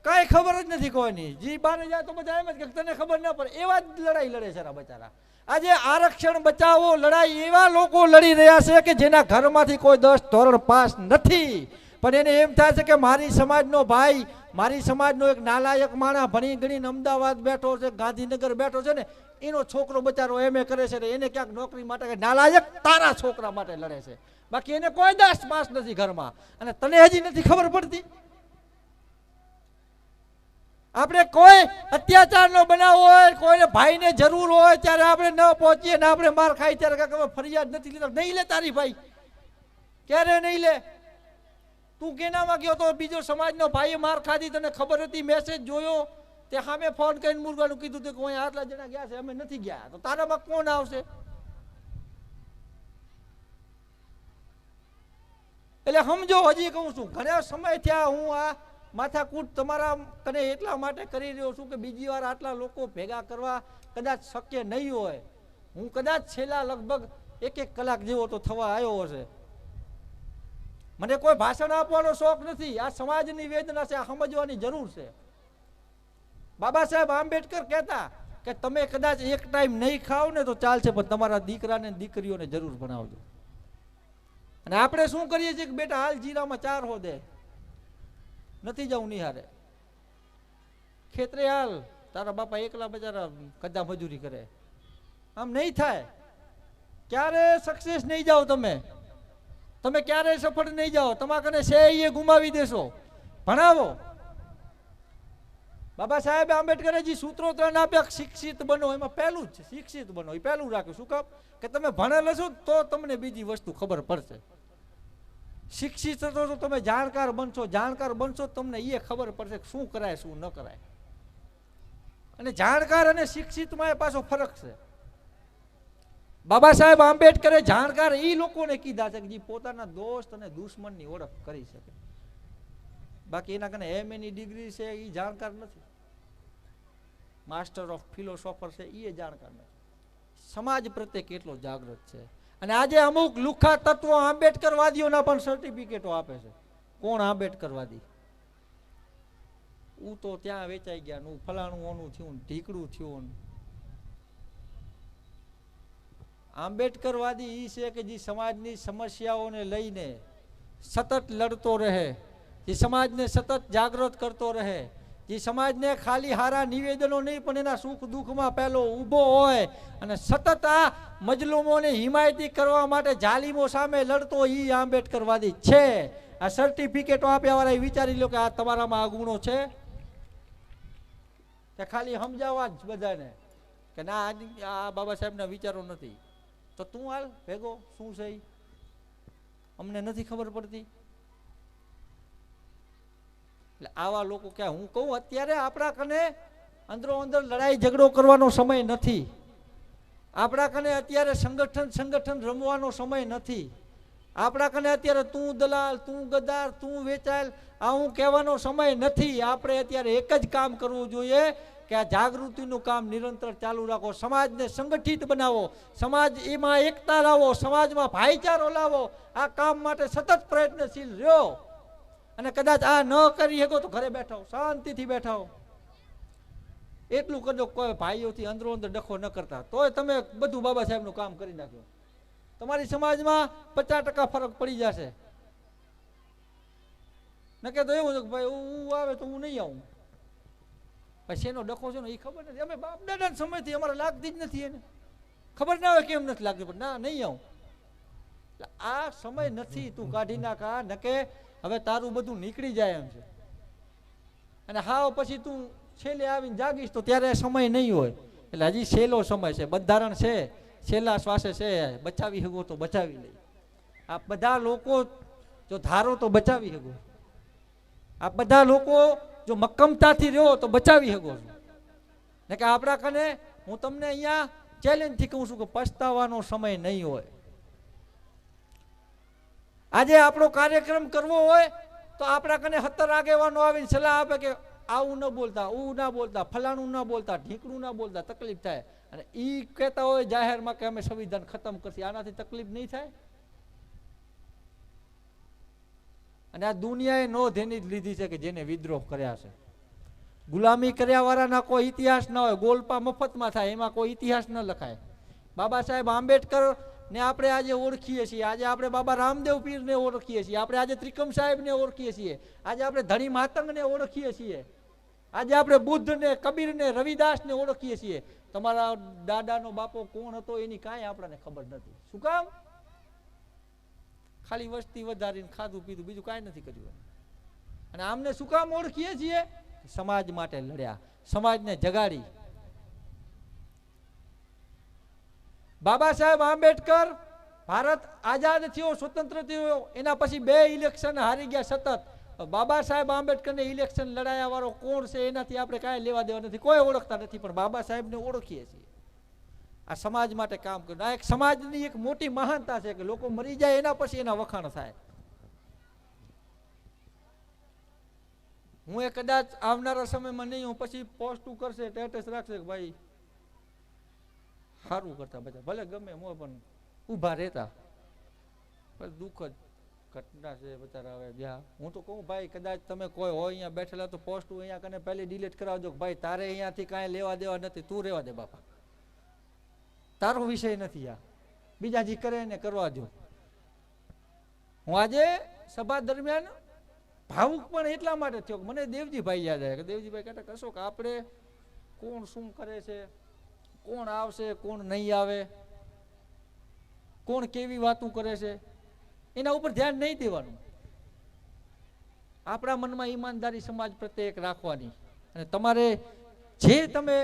કઈ ખબર જ નથી કોઈની. જી બાને જાય તો બધા એમ જ કે તને ખબર ના પડે, એવા જ લડાઈ લડે છે બચારા. આજે આરક્ષણ બચાવો લડાઈ એવા લોકો લડી રહ્યા છે કે જેના ઘરમાંથી કોઈ 10 ધોરણ પાસ નથી, પણ એને એમ થાય છે કે મારી સમાજનો ભાઈ, મારી સમાજનો એક નાલાયક માણસ ભણી ગણીને અમદાવાદ બેઠો છે, ગાંધીનગર બેઠો છે ને, એનો છોકરો બચારો એમએ કરે છે ને એને ક્યાંક નોકરી માટે નાલાયક તારા છોકરા માટે લડે છે, બાકી એને કોઈ 10 પાસ નથી ઘરમાં. અને તને હજી નથી ખબર પડતી? આપણે કોઈ અત્યાચારનો બનાવ હોય, કોઈને ભાઈને જરૂર હોય ત્યારે આપણે ન પહોંચીએ ને આપણે માર ખાઈ ત્યારે કાંઈ ફરિયાદ નથી લેતા. નહીં લે તારી ભાઈ, ક્યારે નહીં લે? તું કેનામાં ગયો તો બીજો સમાજનો ભાઈએ માર ખાધી, તને ખબર હતી, મેસેજ જોયો, તે સામે ફોન કરીને મુરગાનું કીધું કે કોઈ આટલા જણા ગયા છે, અમે નથી ગયા, તો તારામાં કોણ આવશે? એટલે સમજો, હજી કહું છું, ઘણા સમય થયા હું આ માથાકૂટ તમારા કને એટલા માટે કરી રહ્યો છું કે બીજી વાર આટલા લોકો ભેગા કરવા કદાચ શક્ય નહીં હોય. હું કદાચ છેલ્લા લગભગ 1 કલાક જેવો તો થવા આવ્યો હશે. મને કોઈ ભાષણ આપવાનો શોખ નથી. આ સમાજની વેદના છે, આ સમજવાની જરૂર છે. બાબા સાહેબ આંબેડકર કહેતા કે તમે કદાચ એક ટાઈમ નહીં ખાઓ ને તો ચાલશે, પણ તમારા દીકરાને દીકરીઓને જરૂર ભણાવજો. અને આપણે શું કરીએ છીએ કે બેટા હાલ જીરામાં 4 હો દે, નથી જવું નિહારે, ખેતરે હાલ, તારા બાપા એકલા બચારા કદા મજૂરી કરે. આમ નહીં થાય. ક્યારે સક્સેસ નહીં જાઓ તમે ક્યારે સફળ નહીં જાઓ. તમારા કને છે એ ગુમાવી દેશો. ભણાવો. બાબા સાહેબ આંબેડકરે જે સૂત્રો 3 આપ્યા, શિક્ષિત બનો, એમાં પહેલું જ છે શિક્ષિત બનો. એ પહેલું રાખ્યું. શું કામ? કે તમે ભણેલા છો તો તમને બીજી વસ્તુ ખબર પડશે. શિક્ષિત તો તમે જાણકાર બનશો તમને એ ખબર પડશે શું કરાય શું ન કરાય. અને જાણકાર અને શિક્ષિતમાં એ પાછો ફરક છે. બાબા સાહેબ આંબેડકરે જાણકાર એ લોકોને કીધા છે કે જે પોતાના દોસ્ત અને દુશ્મનની ઓળખ કરી શકે. બાકી એના કને એમએની ડિગ્રી છે એ જાણકાર નથી. માસ્ટર ઓફ ફિલોસોફર છે એ જાણકાર નથી. સમાજ પ્રત્યે કેટલો જાગૃત છે. અને આજે અમુક લુખા તત્વો આંબેડકરવાદીઓના પણ સર્ટિફિકેટો આપે છે. કોણ આંબેડકરવાદી? હું તો ત્યાં વેચાઈ ગયા, હું ફલાણું ઓનું થયું, ઢીકડું થયું. આંબેડકરવાદી એ છે કે જે સમાજની સમસ્યાઓને લઈને સતત લડતો રહે, જે સમાજને સતત જાગૃત કરતો રહે, જે સમાજને ખાલી હારા નિવેદનો નહીં પણ એના સુખ દુઃખમાં પહેલો ઊભો હોય અને સતત આ મજલુમોને હિમાયતી કરવા માટે જાલિમો સામે લડતો એ આંબેડકરવાદી છે. આ સર્ટિફિકેટો આપ્યા વાળા વિચારી લો કે આ તમારામાં આ ગુણો છે કે ખાલી સમજાવવા જ બધાને કે ના આ બાબા સાહેબના વિચારો નથી. તો તું હાલ ભેગો શું છે અમને નથી ખબર પડતી. એટલે આવા લોકો ક્યાં, હું કહું અત્યારે આપણા કને અંદરો અંદર લડાઈ ઝઘડો કરવાનો સમય નથી. આપણા કને અત્યારે સંગઠન રમવાનો સમય નથી. આપણા કને અત્યારે તું દલાલ, તું ગદ્દાર, તું વેચાયેલ આ હું કહેવાનો સમય નથી. આપણે અત્યારે એક જ કામ કરવું જોઈએ કે આ જાગૃતિનું કામ નિરંતર ચાલુ રાખો. સમાજને સંગઠિત બનાવો, સમાજ એમાં એકતા લાવો, સમાજમાં ભાઈચારો લાવો. આ કામ માટે સતત પ્રયત્નશીલ રહ્યો. અને કદાચ આ ન કરી શકો તો ઘરે બેઠા હો, શાંતિથી બેઠા હો. એટલું કરજો, કોઈ ભાઈઓથી અંદરો અંદર ડખો ન કરતા, તોય તમે બધું બાબા સાહેબનું કામ કરી નાખ્યું. તમારી સમાજમાં 50% ફરક પડી જશે. નકે તો એવું છે કે ભાઈ હું આવે તો હું નહીં આવું. પછી એનો ડખો છે ને એ ખબર નથી. અમે બાપ દાદા સમયથી અમારે લાગતી જ નથી. એને ખબર ના હોય કેમ નથી લાગતી, પણ ના નહીં આવું. આ સમય નથી, તું કાઢી નાખા. નકે હવે તારું બધું નીકળી જાય એમ છે. અને હાવ પછી તું છેલ્લે આવીને જાગીશ તો ત્યારે સમય નહીં હોય. એટલે હજી છેલ્લો સમય છે, બંધારણ છે, છેલ્લા શ્વાસે છે. બચાવી શકો તો બચાવી લઈ. આ બધા લોકો જો ધારો તો બચાવી શકો. આ બધા લોકો જો મક્કમતાથી રહ્યો તો બચાવી શકો છો. ને કે આપણા કને હું તમને અહીંયા ચેલેન્જથી કહું છું કે પસ્તાવાનો સમય નહીં હોય. આજે આપણો કાર્યક્રમ કરવો હોય તો આપણા કને 17 આગેવાનો આવીને સલાહ આપે કે આવું ન બોલતા, ઉ ના બોલતા, ફલાણું ના બોલતા, ઢીકણું ના બોલતા, તકલીફ થાય. અને ઈ કહેતા હોય જાહેરમાં કે અમે સંવિધાન ખતમ કરશી, આનાથી તકલીફ નહીં થાય? અને આ દુનિયાએ નોંધ એની જ લીધી છે કે જેને વિદ્રોહ કર્યા છે. ગુલામી કર્યા વાળાના કોઈ ઇતિહાસ ન હોય, ગોલપા મફતમાં થાય, એમાં કોઈ ઇતિહાસ ન લખાય. બાબા સાહેબ આંબેડકર ને આપણે આજે ઓળખીએ છીએ, આજે આપણે બાબા રામદેવ પીરને ઓળખીએ છીએ, આપણે આજે ત્રિકમ સાહેબને ઓળખીએ છીએ, આજે આપણે ધણી માતંગને ઓળખીએ છીએ, આજે આપણે બુદ્ધને, કબીરને, રવિદાસને ઓળખીએ છીએ. તમારા દાદાનો બાપો કોણ હતો એની કાંઈ આપણને ખબર નથી. શું કામ? ખાલી વસ્તી વધારીને ખાધું પીધું, બીજું કાંઈ નથી કર્યું. અને આમને શું કામ ઓળખીએ છીએ? સમાજ માટે લડ્યા, સમાજને જગાડી. બાબા સાહેબ આંબેડકર ભારત આઝાદ થયો, સ્વતંત્ર થયો, એના પછી 2 ઇલેક્શન હારી ગયા સતત. બાબા સાહેબ આંબેડકરને ઇલેક્શન લડાયા વાળો કોણ છે એનાથી આપણે કાંઈ લેવા દેવા નથી, કોઈ ઓળખતા નથી, પણ બાબા સાહેબને ઓળખીએ છીએ. આ સમાજ માટે કામ કર્યું. આ એક સમાજની એક મોટી મહાનતા છે કે લોકો મરી જાય એના પછી એના વખાણ થાય. હું એ કદાચ આવનારા સમયમાં નહીં, હું પછી પોસ્ટ કરશે, સ્ટેટસ રાખશે કે ભાઈ સારું કરતા બધા, ભલે ગમે મોય પણ ઊભા રહેતા. પણ દુઃખદ ઘટના છે બચારા. હવે જ્યાં હું તો કહું ભાઈ, કદાચ તમે કોઈ હોય અહીંયા બેઠેલા તો પોસ્ટ અહીંયા કને પહેલી ડિલીટ કરાવજો કે ભાઈ તારે અહીંયાથી કાંઈ લેવા દેવા નથી, તું રહેવા દે બાપા, તારો વિષય નથી. આ બીજા જે કરે એને કરવા દો. હું આજે સભા દરમિયાન ભાવુક પણ એટલા માટે થયો કે મને દેવજીભાઈ યાદ આવ્યા કે દેવજીભાઈ કહેતા કશો કે આપણે કોણ શું કરે છે, કોણ આવશે કોણ નહીં આવે, કોણ કેવી વાતો કરે છે, એના ઉપર ધ્યાન નહીં દેવાનું. આપણા મનમાં ઈમાનદારી સમાજ પ્રત્યે એક રાખવાની. અને તમારે જે તમે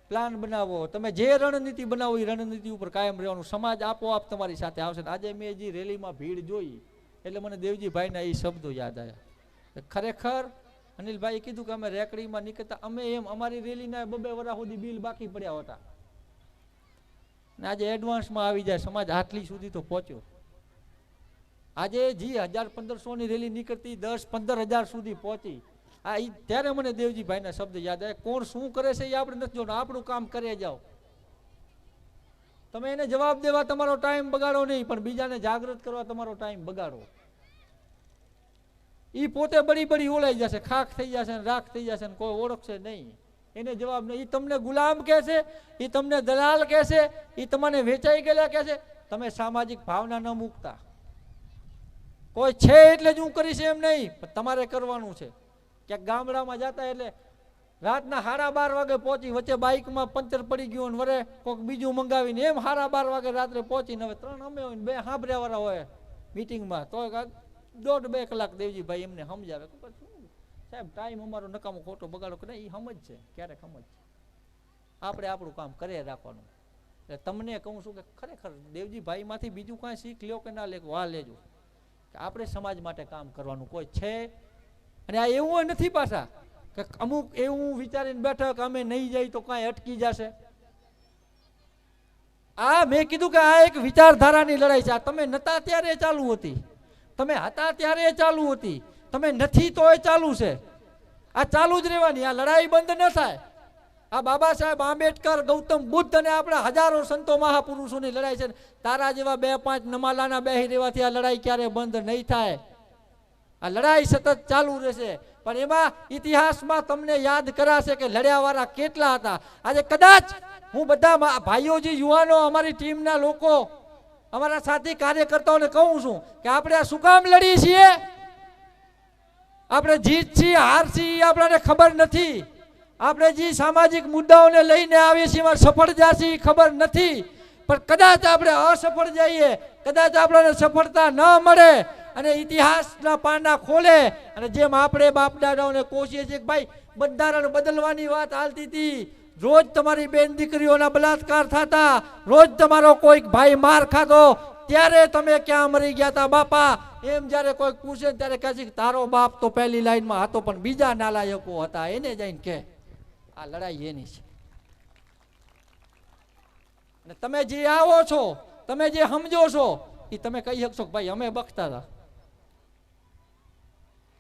પ્લાન બનાવો, તમે જે રણનીતિ બનાવો એ રણનીતિ ઉપર કાયમ રહેવાનું. સમાજ આપોઆપ તમારી સાથે આવશે. આજે મેં જે રેલીમાં ભીડ જોઈ એટલે મને દેવજીભાઈના એ શબ્દો યાદ આવ્યા. ખરેખર અનિલભાઈએ કીધું કે અમે રેકડીમાં નીકળતા, અમે એમ અમારી રેલીના 2 વર્ષ સુધી બિલ બાકી પડ્યા હતા, ને આજે એડવાન્સમાં આવી જાય. સમાજ આટલી સુધી તો પહોંચ્યો. આજે જી 1000-1500 ની રેલી નીકળતી 10-15 હજાર સુધી પહોંચી. આ ત્યારે મને દેવજીભાઈના શબ્દ યાદ આવે. કોણ શું કરે છે એ આપણે નથી જોવાનું, આપણું કામ કરે જાઓ. તમે એને જવાબ દેવા તમારો ટાઈમ બગાડો નહીં, પણ બીજાને જાગૃત કરવા તમારો ટાઈમ બગાડો. એ પોતે બળી ઓલાઈ જશે, ખાખ થઈ જશે, રાખ થઈ જશે, કોઈ ઓળખશે નહીં. એને જવાબ નહીં. એ તમને ગુલામ કહે છે, એ તમને દલાલ કહે છે, એ તમને વેચાઈ ગયેલા કહે છે. તમે સામાજિક ભાવના ન મૂકતા. કોઈ છે એટલે જ હું કરીશ એમ નહીં, પણ તમારે કરવાનું છે. ક્યાંક ગામડામાં જતા એટલે રાતના 12:30 વાગે પહોંચી, વચ્ચે બાઇકમાં પંચર પડી ગયું ને વરે કોઈક બીજું મંગાવીને એમ 12:30 વાગે રાત્રે પહોંચીને હવે 3 અમે હોય ને 2 સાંભળ્યા વાળા હોય મીટિંગમાં, તો 1.5-2 કલાક દેવજીભાઈ એમને સમજાવે કે સાહેબ ટાઈમ અમારો નકામો ખોટો બગાડો કે નહીં. એ સમજ છે, ક્યારેક સમજ છે. આપણે આપણું કામ કરે રાખવાનું. એટલે તમને કહું છું કે ખરેખર દેવજીભાઈમાંથી બીજું કાંઈ શીખ લ્યો કે ના લેવો, આ લેજો કે આપણે સમાજ માટે કામ કરવાનું કોઈ છે. અને આ એવું નથી પાછા કે અમુક એવું વિચારીને બેઠા કે અમે નહીં જઈ તો કાંઈ અટકી જશે. આ મેં કીધું કે આ એક વિચારધારાની લડાઈ છે. આ તમે નતા ત્યારે ચાલુ હતી, તમે હતા ત્યારે ચાલુ હતી, તમે નથી તો એ ચાલુ છે. આ ચાલુ જ રહેવાની. આ લડાઈ બંધ ન થાય. આ બાબા સાહેબ આંબેડકર, ગૌતમ બુદ્ધ અને આપણા હજારો સંતો મહાપુરુષોની લડાઈ છે. તારા જેવા 2-5 નમાલાના બેહી રહેવાથી આ લડાઈ ક્યારે બંધ નહીં થાય. આ લડાઈ સતત ચાલુ રહેશે. પણ એમાં ઇતિહાસમાં તમને યાદ કરાશે કે લડ્યા વાળા કેટલા હતા. આજે કદાચ હું બધા ભાઈઓ જે યુવાનો, અમારી ટીમના લોકો, અમારા સાથી કાર્યકર્તાઓને કહું છું કે આપણે આ શું કામ લડીએ છીએ. આપણે જીત છીએ હાર છીએ આપણને ખબર નથી. આપણે જે સામાજિક મુદ્દાઓને લઈને આવીએ છીએ એમાં સફળ જશે ખબર નથી. પણ કદાચ આપણે અસફળ જઈએ, કદાચ આપણને સફળતા ન મળે અને ઇતિહાસના પાના ખોલે, અને જેમ આપણે બાપ દાદાઓને કોશીએ છીએ કે ભાઈ બંધારણ બદલવાની વાત હાલતી હતી, રોજ તમારી બેન દીકરીઓના બલાત્કાર થતા, રોજ તમારો કોઈક ભાઈ માર ખાતો, ત્યારે તમે ક્યાં મરી ગયા હતા બાપા, એમ જ્યારે કોઈ પૂછે ત્યારે કહે છે કે તારો બાપ તો પહેલી લાઈનમાં હતો પણ બીજા નાલાયકો હતા. એને જઈને કે આ લડાઈ એની છે. અને તમે જે આવો છો, તમે જે સમજો છો, એ તમે કહી શકશો કે ભાઈ અમે બખતા હતા.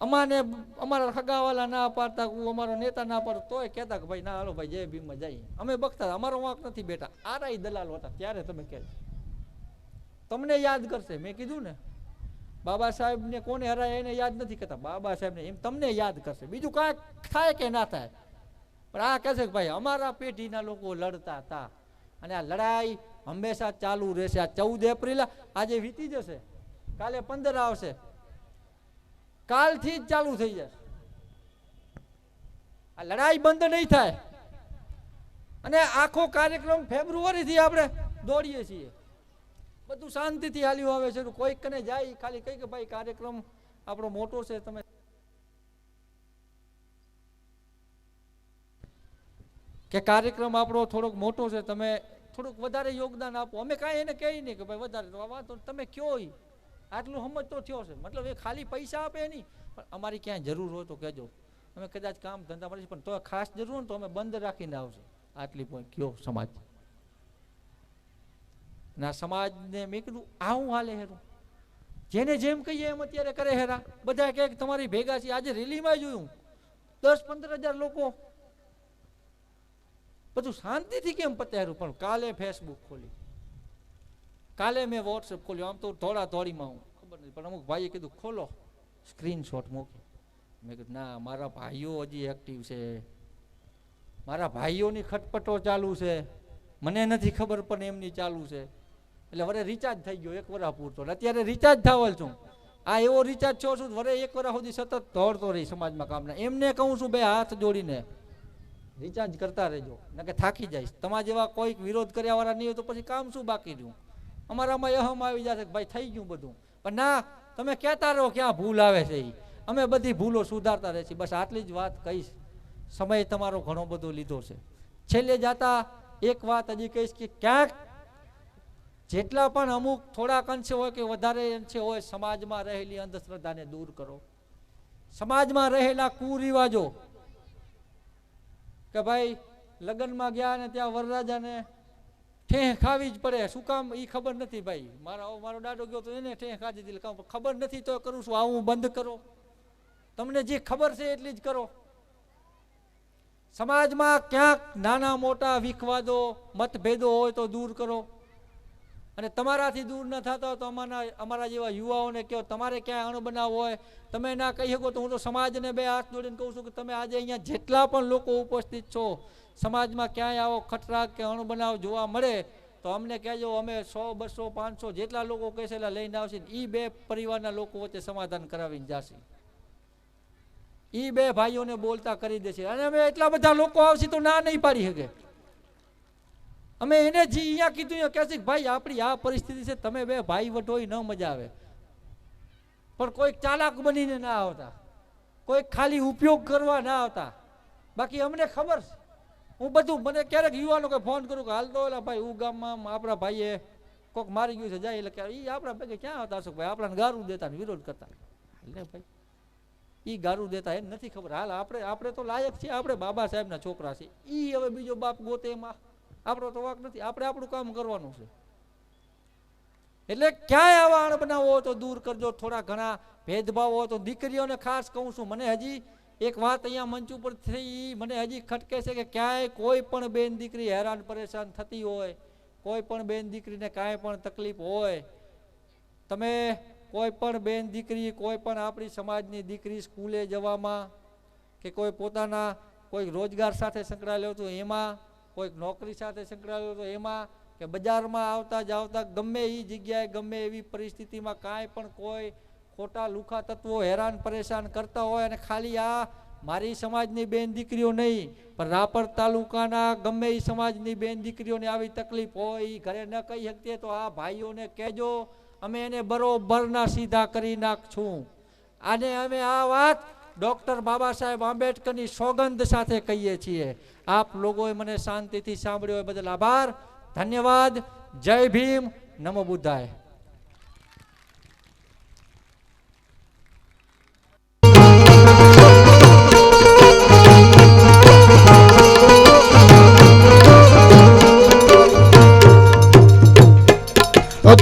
અમાને અમારા ખગાવાલા ના પાડતા, અમારો નેતા ના પાડતો, તોય કહેતા કે ભાઈ ના હાલો ભાઈ જય ભીમમાં જઈએ. અમે બખતા અમારો વાંક નથી બેટા, આરાય દલાલ હતા ત્યારે. તમે કહે તમને યાદ કરશે. મેં કીધું ને બાબા સાહેબને કોને હરાય એને યાદ નથી કરતા, બાબા સાહેબને એમ તમને યાદ કરશે. બીજું કાંઈક થાય કે ના થાય, પણ આ કહે છે કે ભાઈ અમારા પેઢીના લોકો લડતા હતા અને આ લડાઈ હંમેશા ચાલુ રહેશે. આ 14 એપ્રિલ આજે વીતી જશે, કાલે 15 આવશે, કાલથી જ ચાલુ થઈ જશે. આ લડાઈ બંધ નહીં થાય. અને આખો કાર્યક્રમ ફેબ્રુઆરીથી આપણે દોડીએ છીએ, બધું શાંતિથી હાલ્યું આવે છે. કોઈક કને જાય ખાલી કઈ કે ભાઈ કાર્યક્રમ આપણો મોટો છે, તમે કે કાર્યક્રમ આપણો થોડોક મોટો છે, તમે થોડુંક વધારે યોગદાન આપો. અમે કાંઈ એને કહી નહીં કે ભાઈ વધારે તો વાતો તમે કયો આટલું સમજ તો થયો છે. મતલબ એ ખાલી પૈસા આપે નહીં, પણ અમારી ક્યાંય જરૂર હોય તો કહેજો. અમે કદાચ કામ ધંધા મળીશું, પણ તો ખાસ જરૂર હોય ને તો અમે બંધ રાખીને આવશે. આટલી પોઈન્ટ કયો સમાજ ના સમાજને. મેં કીધું આવું હાલે હેરું, જેને જેમ કહીએ એમ અત્યારે કરે હેરા. બધા કહે તમારી ભેગા છે. આજે રેલીમાં જોયું 10-15 હજાર લોકો, બધું શાંતિથી કેમ પતે હેરું. પણ કાલે ફેસબુક ખોલી, કાલે મેં વોટ્સએપ ખોલ્યું. આમ તો થોડા થોડીમાં હું ખબર નથી, પણ અમુક ભાઈએ કીધું ખોલો, સ્ક્રીનશોટ મૂકી. મેં કીધું ના, મારા ભાઈઓ હજી એક્ટિવ છે, મારા ભાઈઓની ખટપટો ચાલુ છે, મને નથી ખબર પણ એમની ચાલુ છે. એટલે વરે રિચાર્જ થઈ ગયો 1 વર્ષ પૂરતો. અત્યારે રિચાર્જ થવાલ છું. આ એવો રિચાર્જ છો છું વરે 1 વર્ષ સુધી સતત દોડતો રહી સમાજમાં કામના. એમને કહું છું બે હાથ જોડીને રિચાર્જ કરતા રહેજો, ન કે થાકી જઈશ. તમારા જેવા કોઈક વિરોધ કર્યા વાળા નહીં હોય તો પછી કામ શું બાકી રહ્યું. અમારામાં અહમ આવી જશે કે ભાઈ થઈ ગયું બધું. પણ ના, તમે કહેતા રહો ક્યાં ભૂલ આવે છે. અમે બધી ભૂલો સુધારતા રહે છે. બસ આટલી જ વાત કહીશ. સમય તમારો ઘણો બધો લીધો છે. છેલ્લે જાતા એક વાત હજી કહીશ કે ક્યાંક જેટલા પણ અમુક થોડાક અંશે હોય કે વધારે અંશે હોય, સમાજમાં રહેલી અંધશ્રદ્ધાને દૂર કરો. સમાજમાં રહેલા કુરિવાજો કે ભાઈ લગ્નમાં ગયા ને ત્યાં વરરાજાને ઠેહ ખાવી જ પડે. શું કામ એ ખબર નથી. ભાઈ મારો દાદો ગયો તો એને ઠેહ ખાધી દીધી, ખબર નથી તો કરું છું. આવું બંધ કરો. તમને જે ખબર છે એટલી જ કરો. સમાજમાં ક્યાંક નાના મોટા વિખવાદો મતભેદો હોય તો દૂર કરો. અને તમારાથી દૂર ન થતા હોય તો અમારા જેવા યુવાઓને કહો, તમારે ક્યાંય અણબનાવ હોય તમે ના કહી શકો તો હું તો સમાજને બે હાથ જોડીને કહું છું કે તમે આજે અહીંયા જેટલા પણ લોકો ઉપસ્થિત છો, સમાજમાં ક્યાંય આવો ખતરાક કે અણબનાવ જોવા મળે તો અમને કહેજો. અમે 100, 200, 500 જેટલા લોકો કહેશે એટલા લઈને આવશે. એ બે પરિવારના લોકો વચ્ચે સમાધાન કરાવીને જશે. એ બે ભાઈઓને બોલતા કરી દેશે. અને અમે એટલા બધા લોકો આવશે તો ના નહીં પાડી શકે. અમે એને જે અહીંયા કીધું અહીંયા કહે છે કે ભાઈ આપણી આ પરિસ્થિતિ છે, તમે બે ભાઈ વટોય ન મજા આવે. પણ કોઈક ચાલાક બનીને ના આવતા, કોઈક ખાલી ઉપયોગ કરવા ના આવતા. બાકી અમને ખબર છે. હું બધું મને ક્યારેક યુવાનો કે ફોન કરું કે હાલ તો ઓલા ભાઈ હું ગામમાં આપણા ભાઈએ કોઈક મારી ગયું છે જાય, એટલે કે એ આપણા ભેગે ક્યાં આવતા હશો ભાઈ, આપણાને ગારું દેતા ને વિરોધ કરતા. એટલે ભાઈ એ ગારું દેતા એને નથી ખબર. હાલ આપણે તો લાયક છીએ, આપણે બાબા સાહેબના છોકરા છે. એ હવે બીજો બાપ ગોતે એમાં આપણો તો વાક નથી. આપણે આપણું કામ કરવાનું છે. એટલે ક્યાંય આવા અણબનાવો હોય તો દૂર કરજો. થોડા ઘણા ભેદભાવ હોય તો દીકરીઓને ખાસ કહું છું. મને હજી એક વાત અહીંયા મંચ ઉપર થઈ, મને હજી ખટકે છે કે ક્યાંય કોઈ પણ બેન દીકરી હેરાન પરેશાન થતી હોય, કોઈ પણ બેન દીકરીને કાંઈ પણ તકલીફ હોય, તમે કોઈ પણ બેન દીકરી, કોઈ પણ આપણી સમાજની દીકરી સ્કૂલે જવામાં કે કોઈ પોતાના કોઈ રોજગાર સાથે સંકળાયેલો હતો એમાં, કોઈક નોકરી સાથે સંકળાયેલો હતો એમાં, કે બજારમાં આવતા જાવતા ગમે એ જગ્યાએ ગમે એવી પરિસ્થિતિમાં કાંઈ પણ કોઈ ખોટા લુખા તત્વો હેરાન પરેશાન કરતા હોય, અને ખાલી આ મારી સમાજની બેન દીકરીઓ નહીં પણ રાપર તાલુકાના ગમે એ સમાજની બેન દીકરીઓને આવી તકલીફ હોય, એ ઘરે ન કહી શકીએ તો આ ભાઈઓને કહેજો. અમે એને બરોબરના સીધા કરી નાખશું. અને અમે આ વાત ડૉક્ટર બાબા સાહેબ આંબેડકરની સોગંદ સાથે કહીએ છીએ. આપ લોકોએ મને શાંતિથી સાંભળ્યો એ બદલ આભાર, ધન્યવાદ. જય ભીમ, નમો બુદ્ધાય.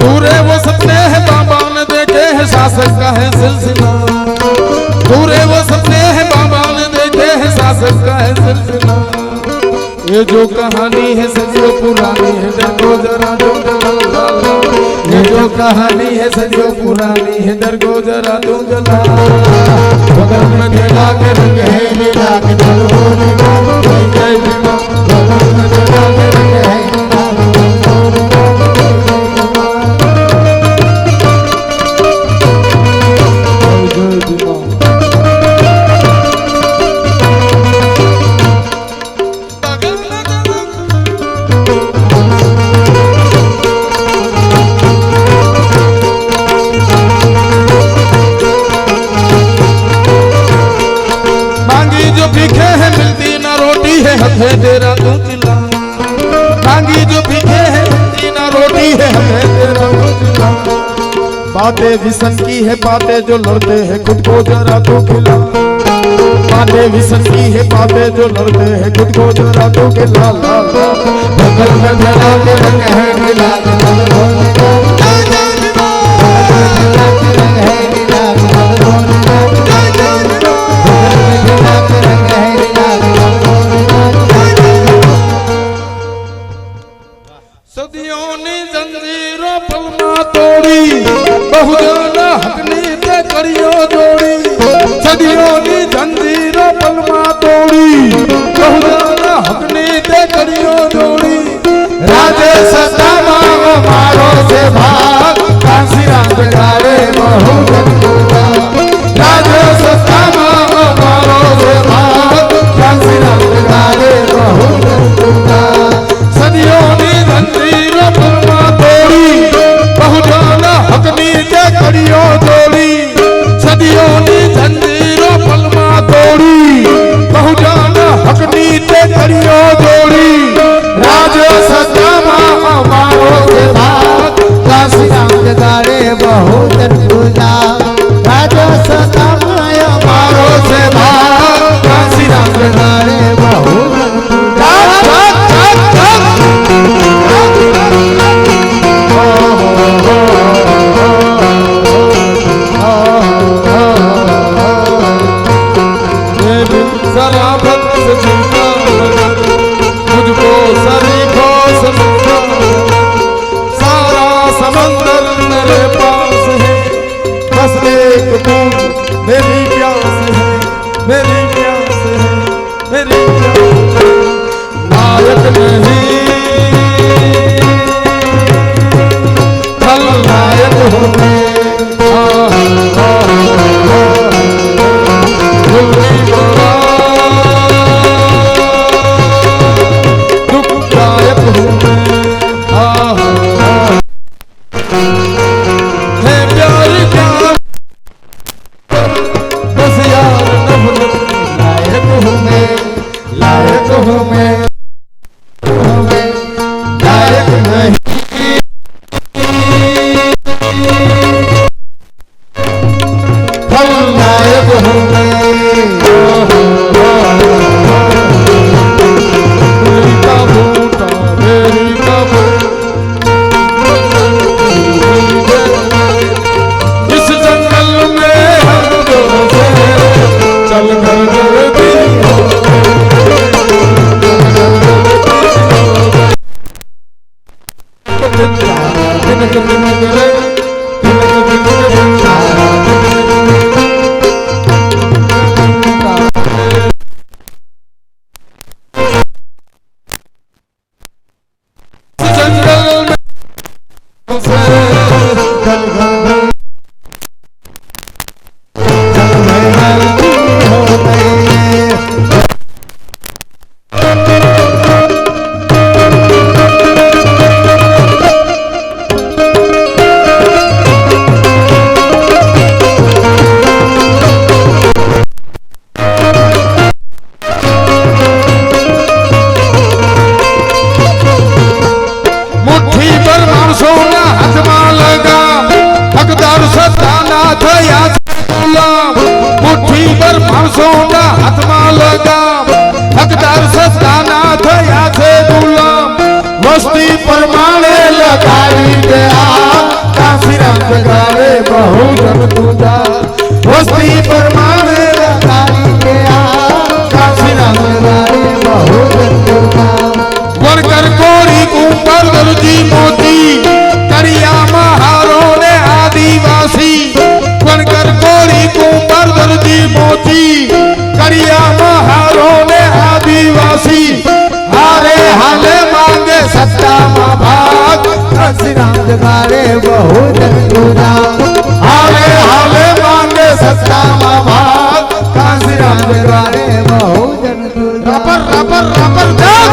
दूर है वो सपने हैं बाबा ने देखे हैं शासक का है सिलसिला, दूर ये जो कहानी है सदियों पुरानी है, डर को जरा तुम जला। ये जो कहानी है सदियों पुरानी है, डर को जरा तुम जला। बगल में जला के रंग है मिला के चलो जय भीमा। बगल में जला के रंग है मिला के है तेरा तू चिल्ला। मांगी जो भीखे है ना रोटी है तेरा तू चिल्ला। बातें विसन की है बातें जो लड़ते हैं खुद को जरा तू खिला। बातें विसन की है बातें जो लड़ते हैं खुद को जरा तू खिला। बगल में जला के रंग है मिला के सदियों ने जंजीरों पलमा तोड़ी, बहुजन हक नीते करियो जोड़ी। सदियों ने जंजीरों पलमा तोड़ी, बहुजन हक नीते करियो जोड़ी। राजेश दामा मारो से भाग, कांसी रात गावे बहुजन पूजा। राजेश दामा मारो से भाग, कांसी रात गावे बहुजन पूजा। सदियों ने जंजीरों पलमा तोड़ी, बहुजन हक नीचे करियो जोड़ी। सदियों ने जंजीरों पलमा तोड़ी, बहुजन हक नीचे करियो जोड़ी। राजो सदामा मारो से भाग, काशी राम गाड़े बहुजन पूजा। राजो सदामा मारो से भाग, काशी राम गाड़े बहुजन पूजा। शराबत से झूठा मुझको शरीफो से झूठा। सारा समंदर मेरे पास है, बस एक बूंद मेरी प्यास है। मेरी प्यास है, मेरी प्यास है। नायक नहीं खलनायक हूँ मैं। वस्ती परमाणे लगाई दे काशी राम गावे बहुजन पूजा। वस्ती परमाणे लगाई दे काशी राम गावे बहुजन पूजा। जगाड़े बहुजन दूजा। हाले हाले मांगे सत्ता भाग काशी राम जगाड़े बहुजन दूजा। रबर रबर रबर जाग।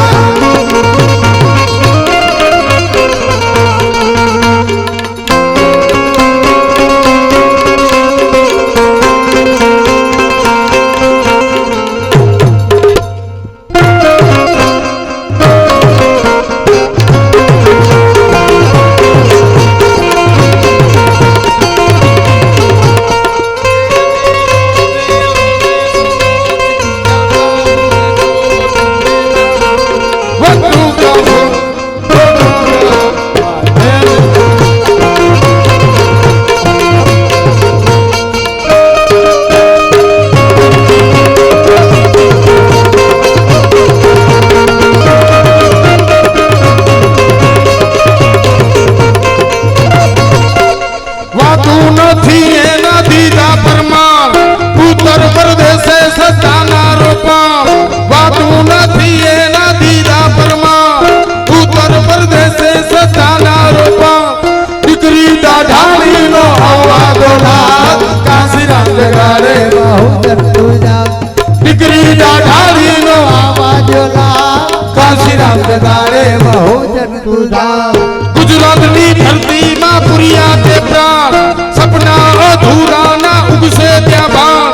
गुजरात नी धरती मां पुरिया ते प्राण सपना अधूरा ना उगसे त्या बाण।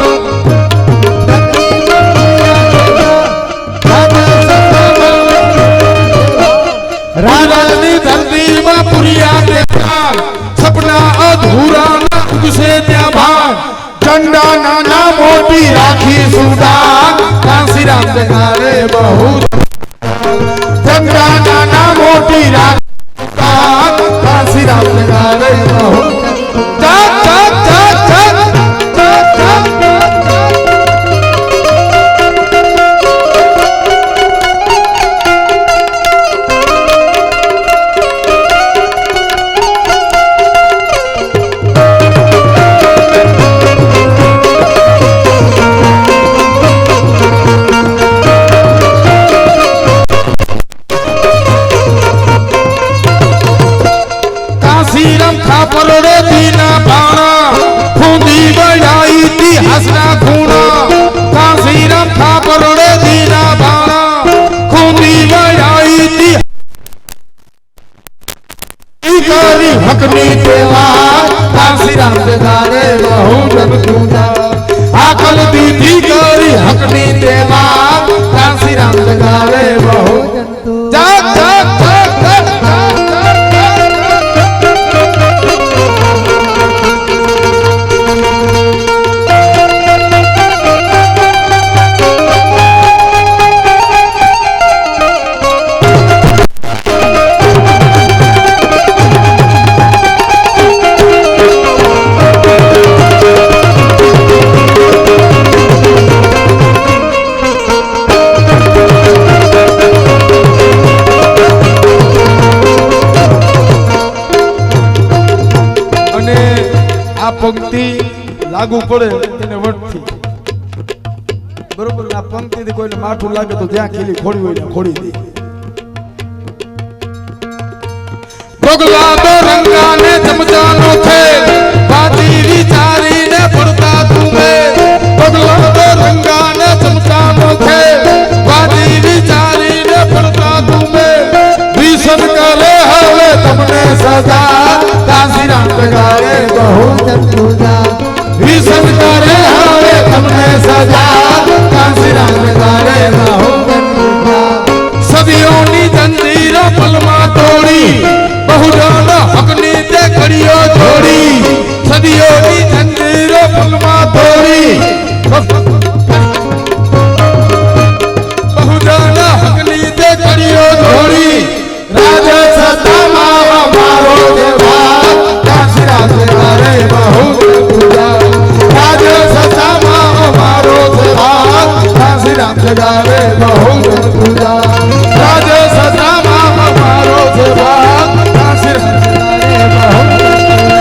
गुजरात नी धरती मां पुरिया ते प्राण सपना अधूरा ना उगसे त्या बाण। झंडा नाना मोटी राखी सुदान काशी राम जगाड़े बहुजन। झंडा नाना मोटी राखी काशी राम जगाड़े बहुजन। जाग जाग जाग जाग जाग जाग। परोड़े दीना बाणा खूंदी बढ़ाई थी हंसना खूना। काशीराम था परोड़े दीना बाणा खूंदी बढ़ाई थी करी हकनी तेवार काशीराम जगाड़े बहुजन दूजा। आकल दी थी करी हकनी तेवार काशीराम जगाड़े बहुजन दूजा। जाग जाग जाग जाग पंक्ति लागू पड़े એને વટથી બરોબર આ પંક્તિથી કોઈને માઠું લાગે તો જ્યાં ખીલી ખોડી હોય ત્યાં ખોડી દે। ભોગલા તો રંગાને ચમચાનો ખેલ બાજી વિચારીને પડતા તુમે। ભોગલા તો રંગાને ચમચાનો ખેલ બાજી વિચારીને પડતા તુમે। વિષન કરે હવે તમને સજા કાશી રામ જગાડે बहुजन दूजा। विषम करे हवे तुमने सजा काशी राम जगाड़े बहुजन दूजा। सदियों नी जंजीर पलमा तोड़ी बहुजन हकनी ते कड़ियो जोड़ी। सदियों नी जंजीर पलमा तोड़ी बहुजन हकनी ते कड़ियो जोड़ी। राजा सदा मावा मारो देवा काशी राम जगाड़े बहुजन दूजा। राजा सदा मावा मारो देवा काशी राम जगाड़े बहुजन दूजा। राजा सदा मावा मारो देवा काशी राम जगाड़े बहुजन दूजा।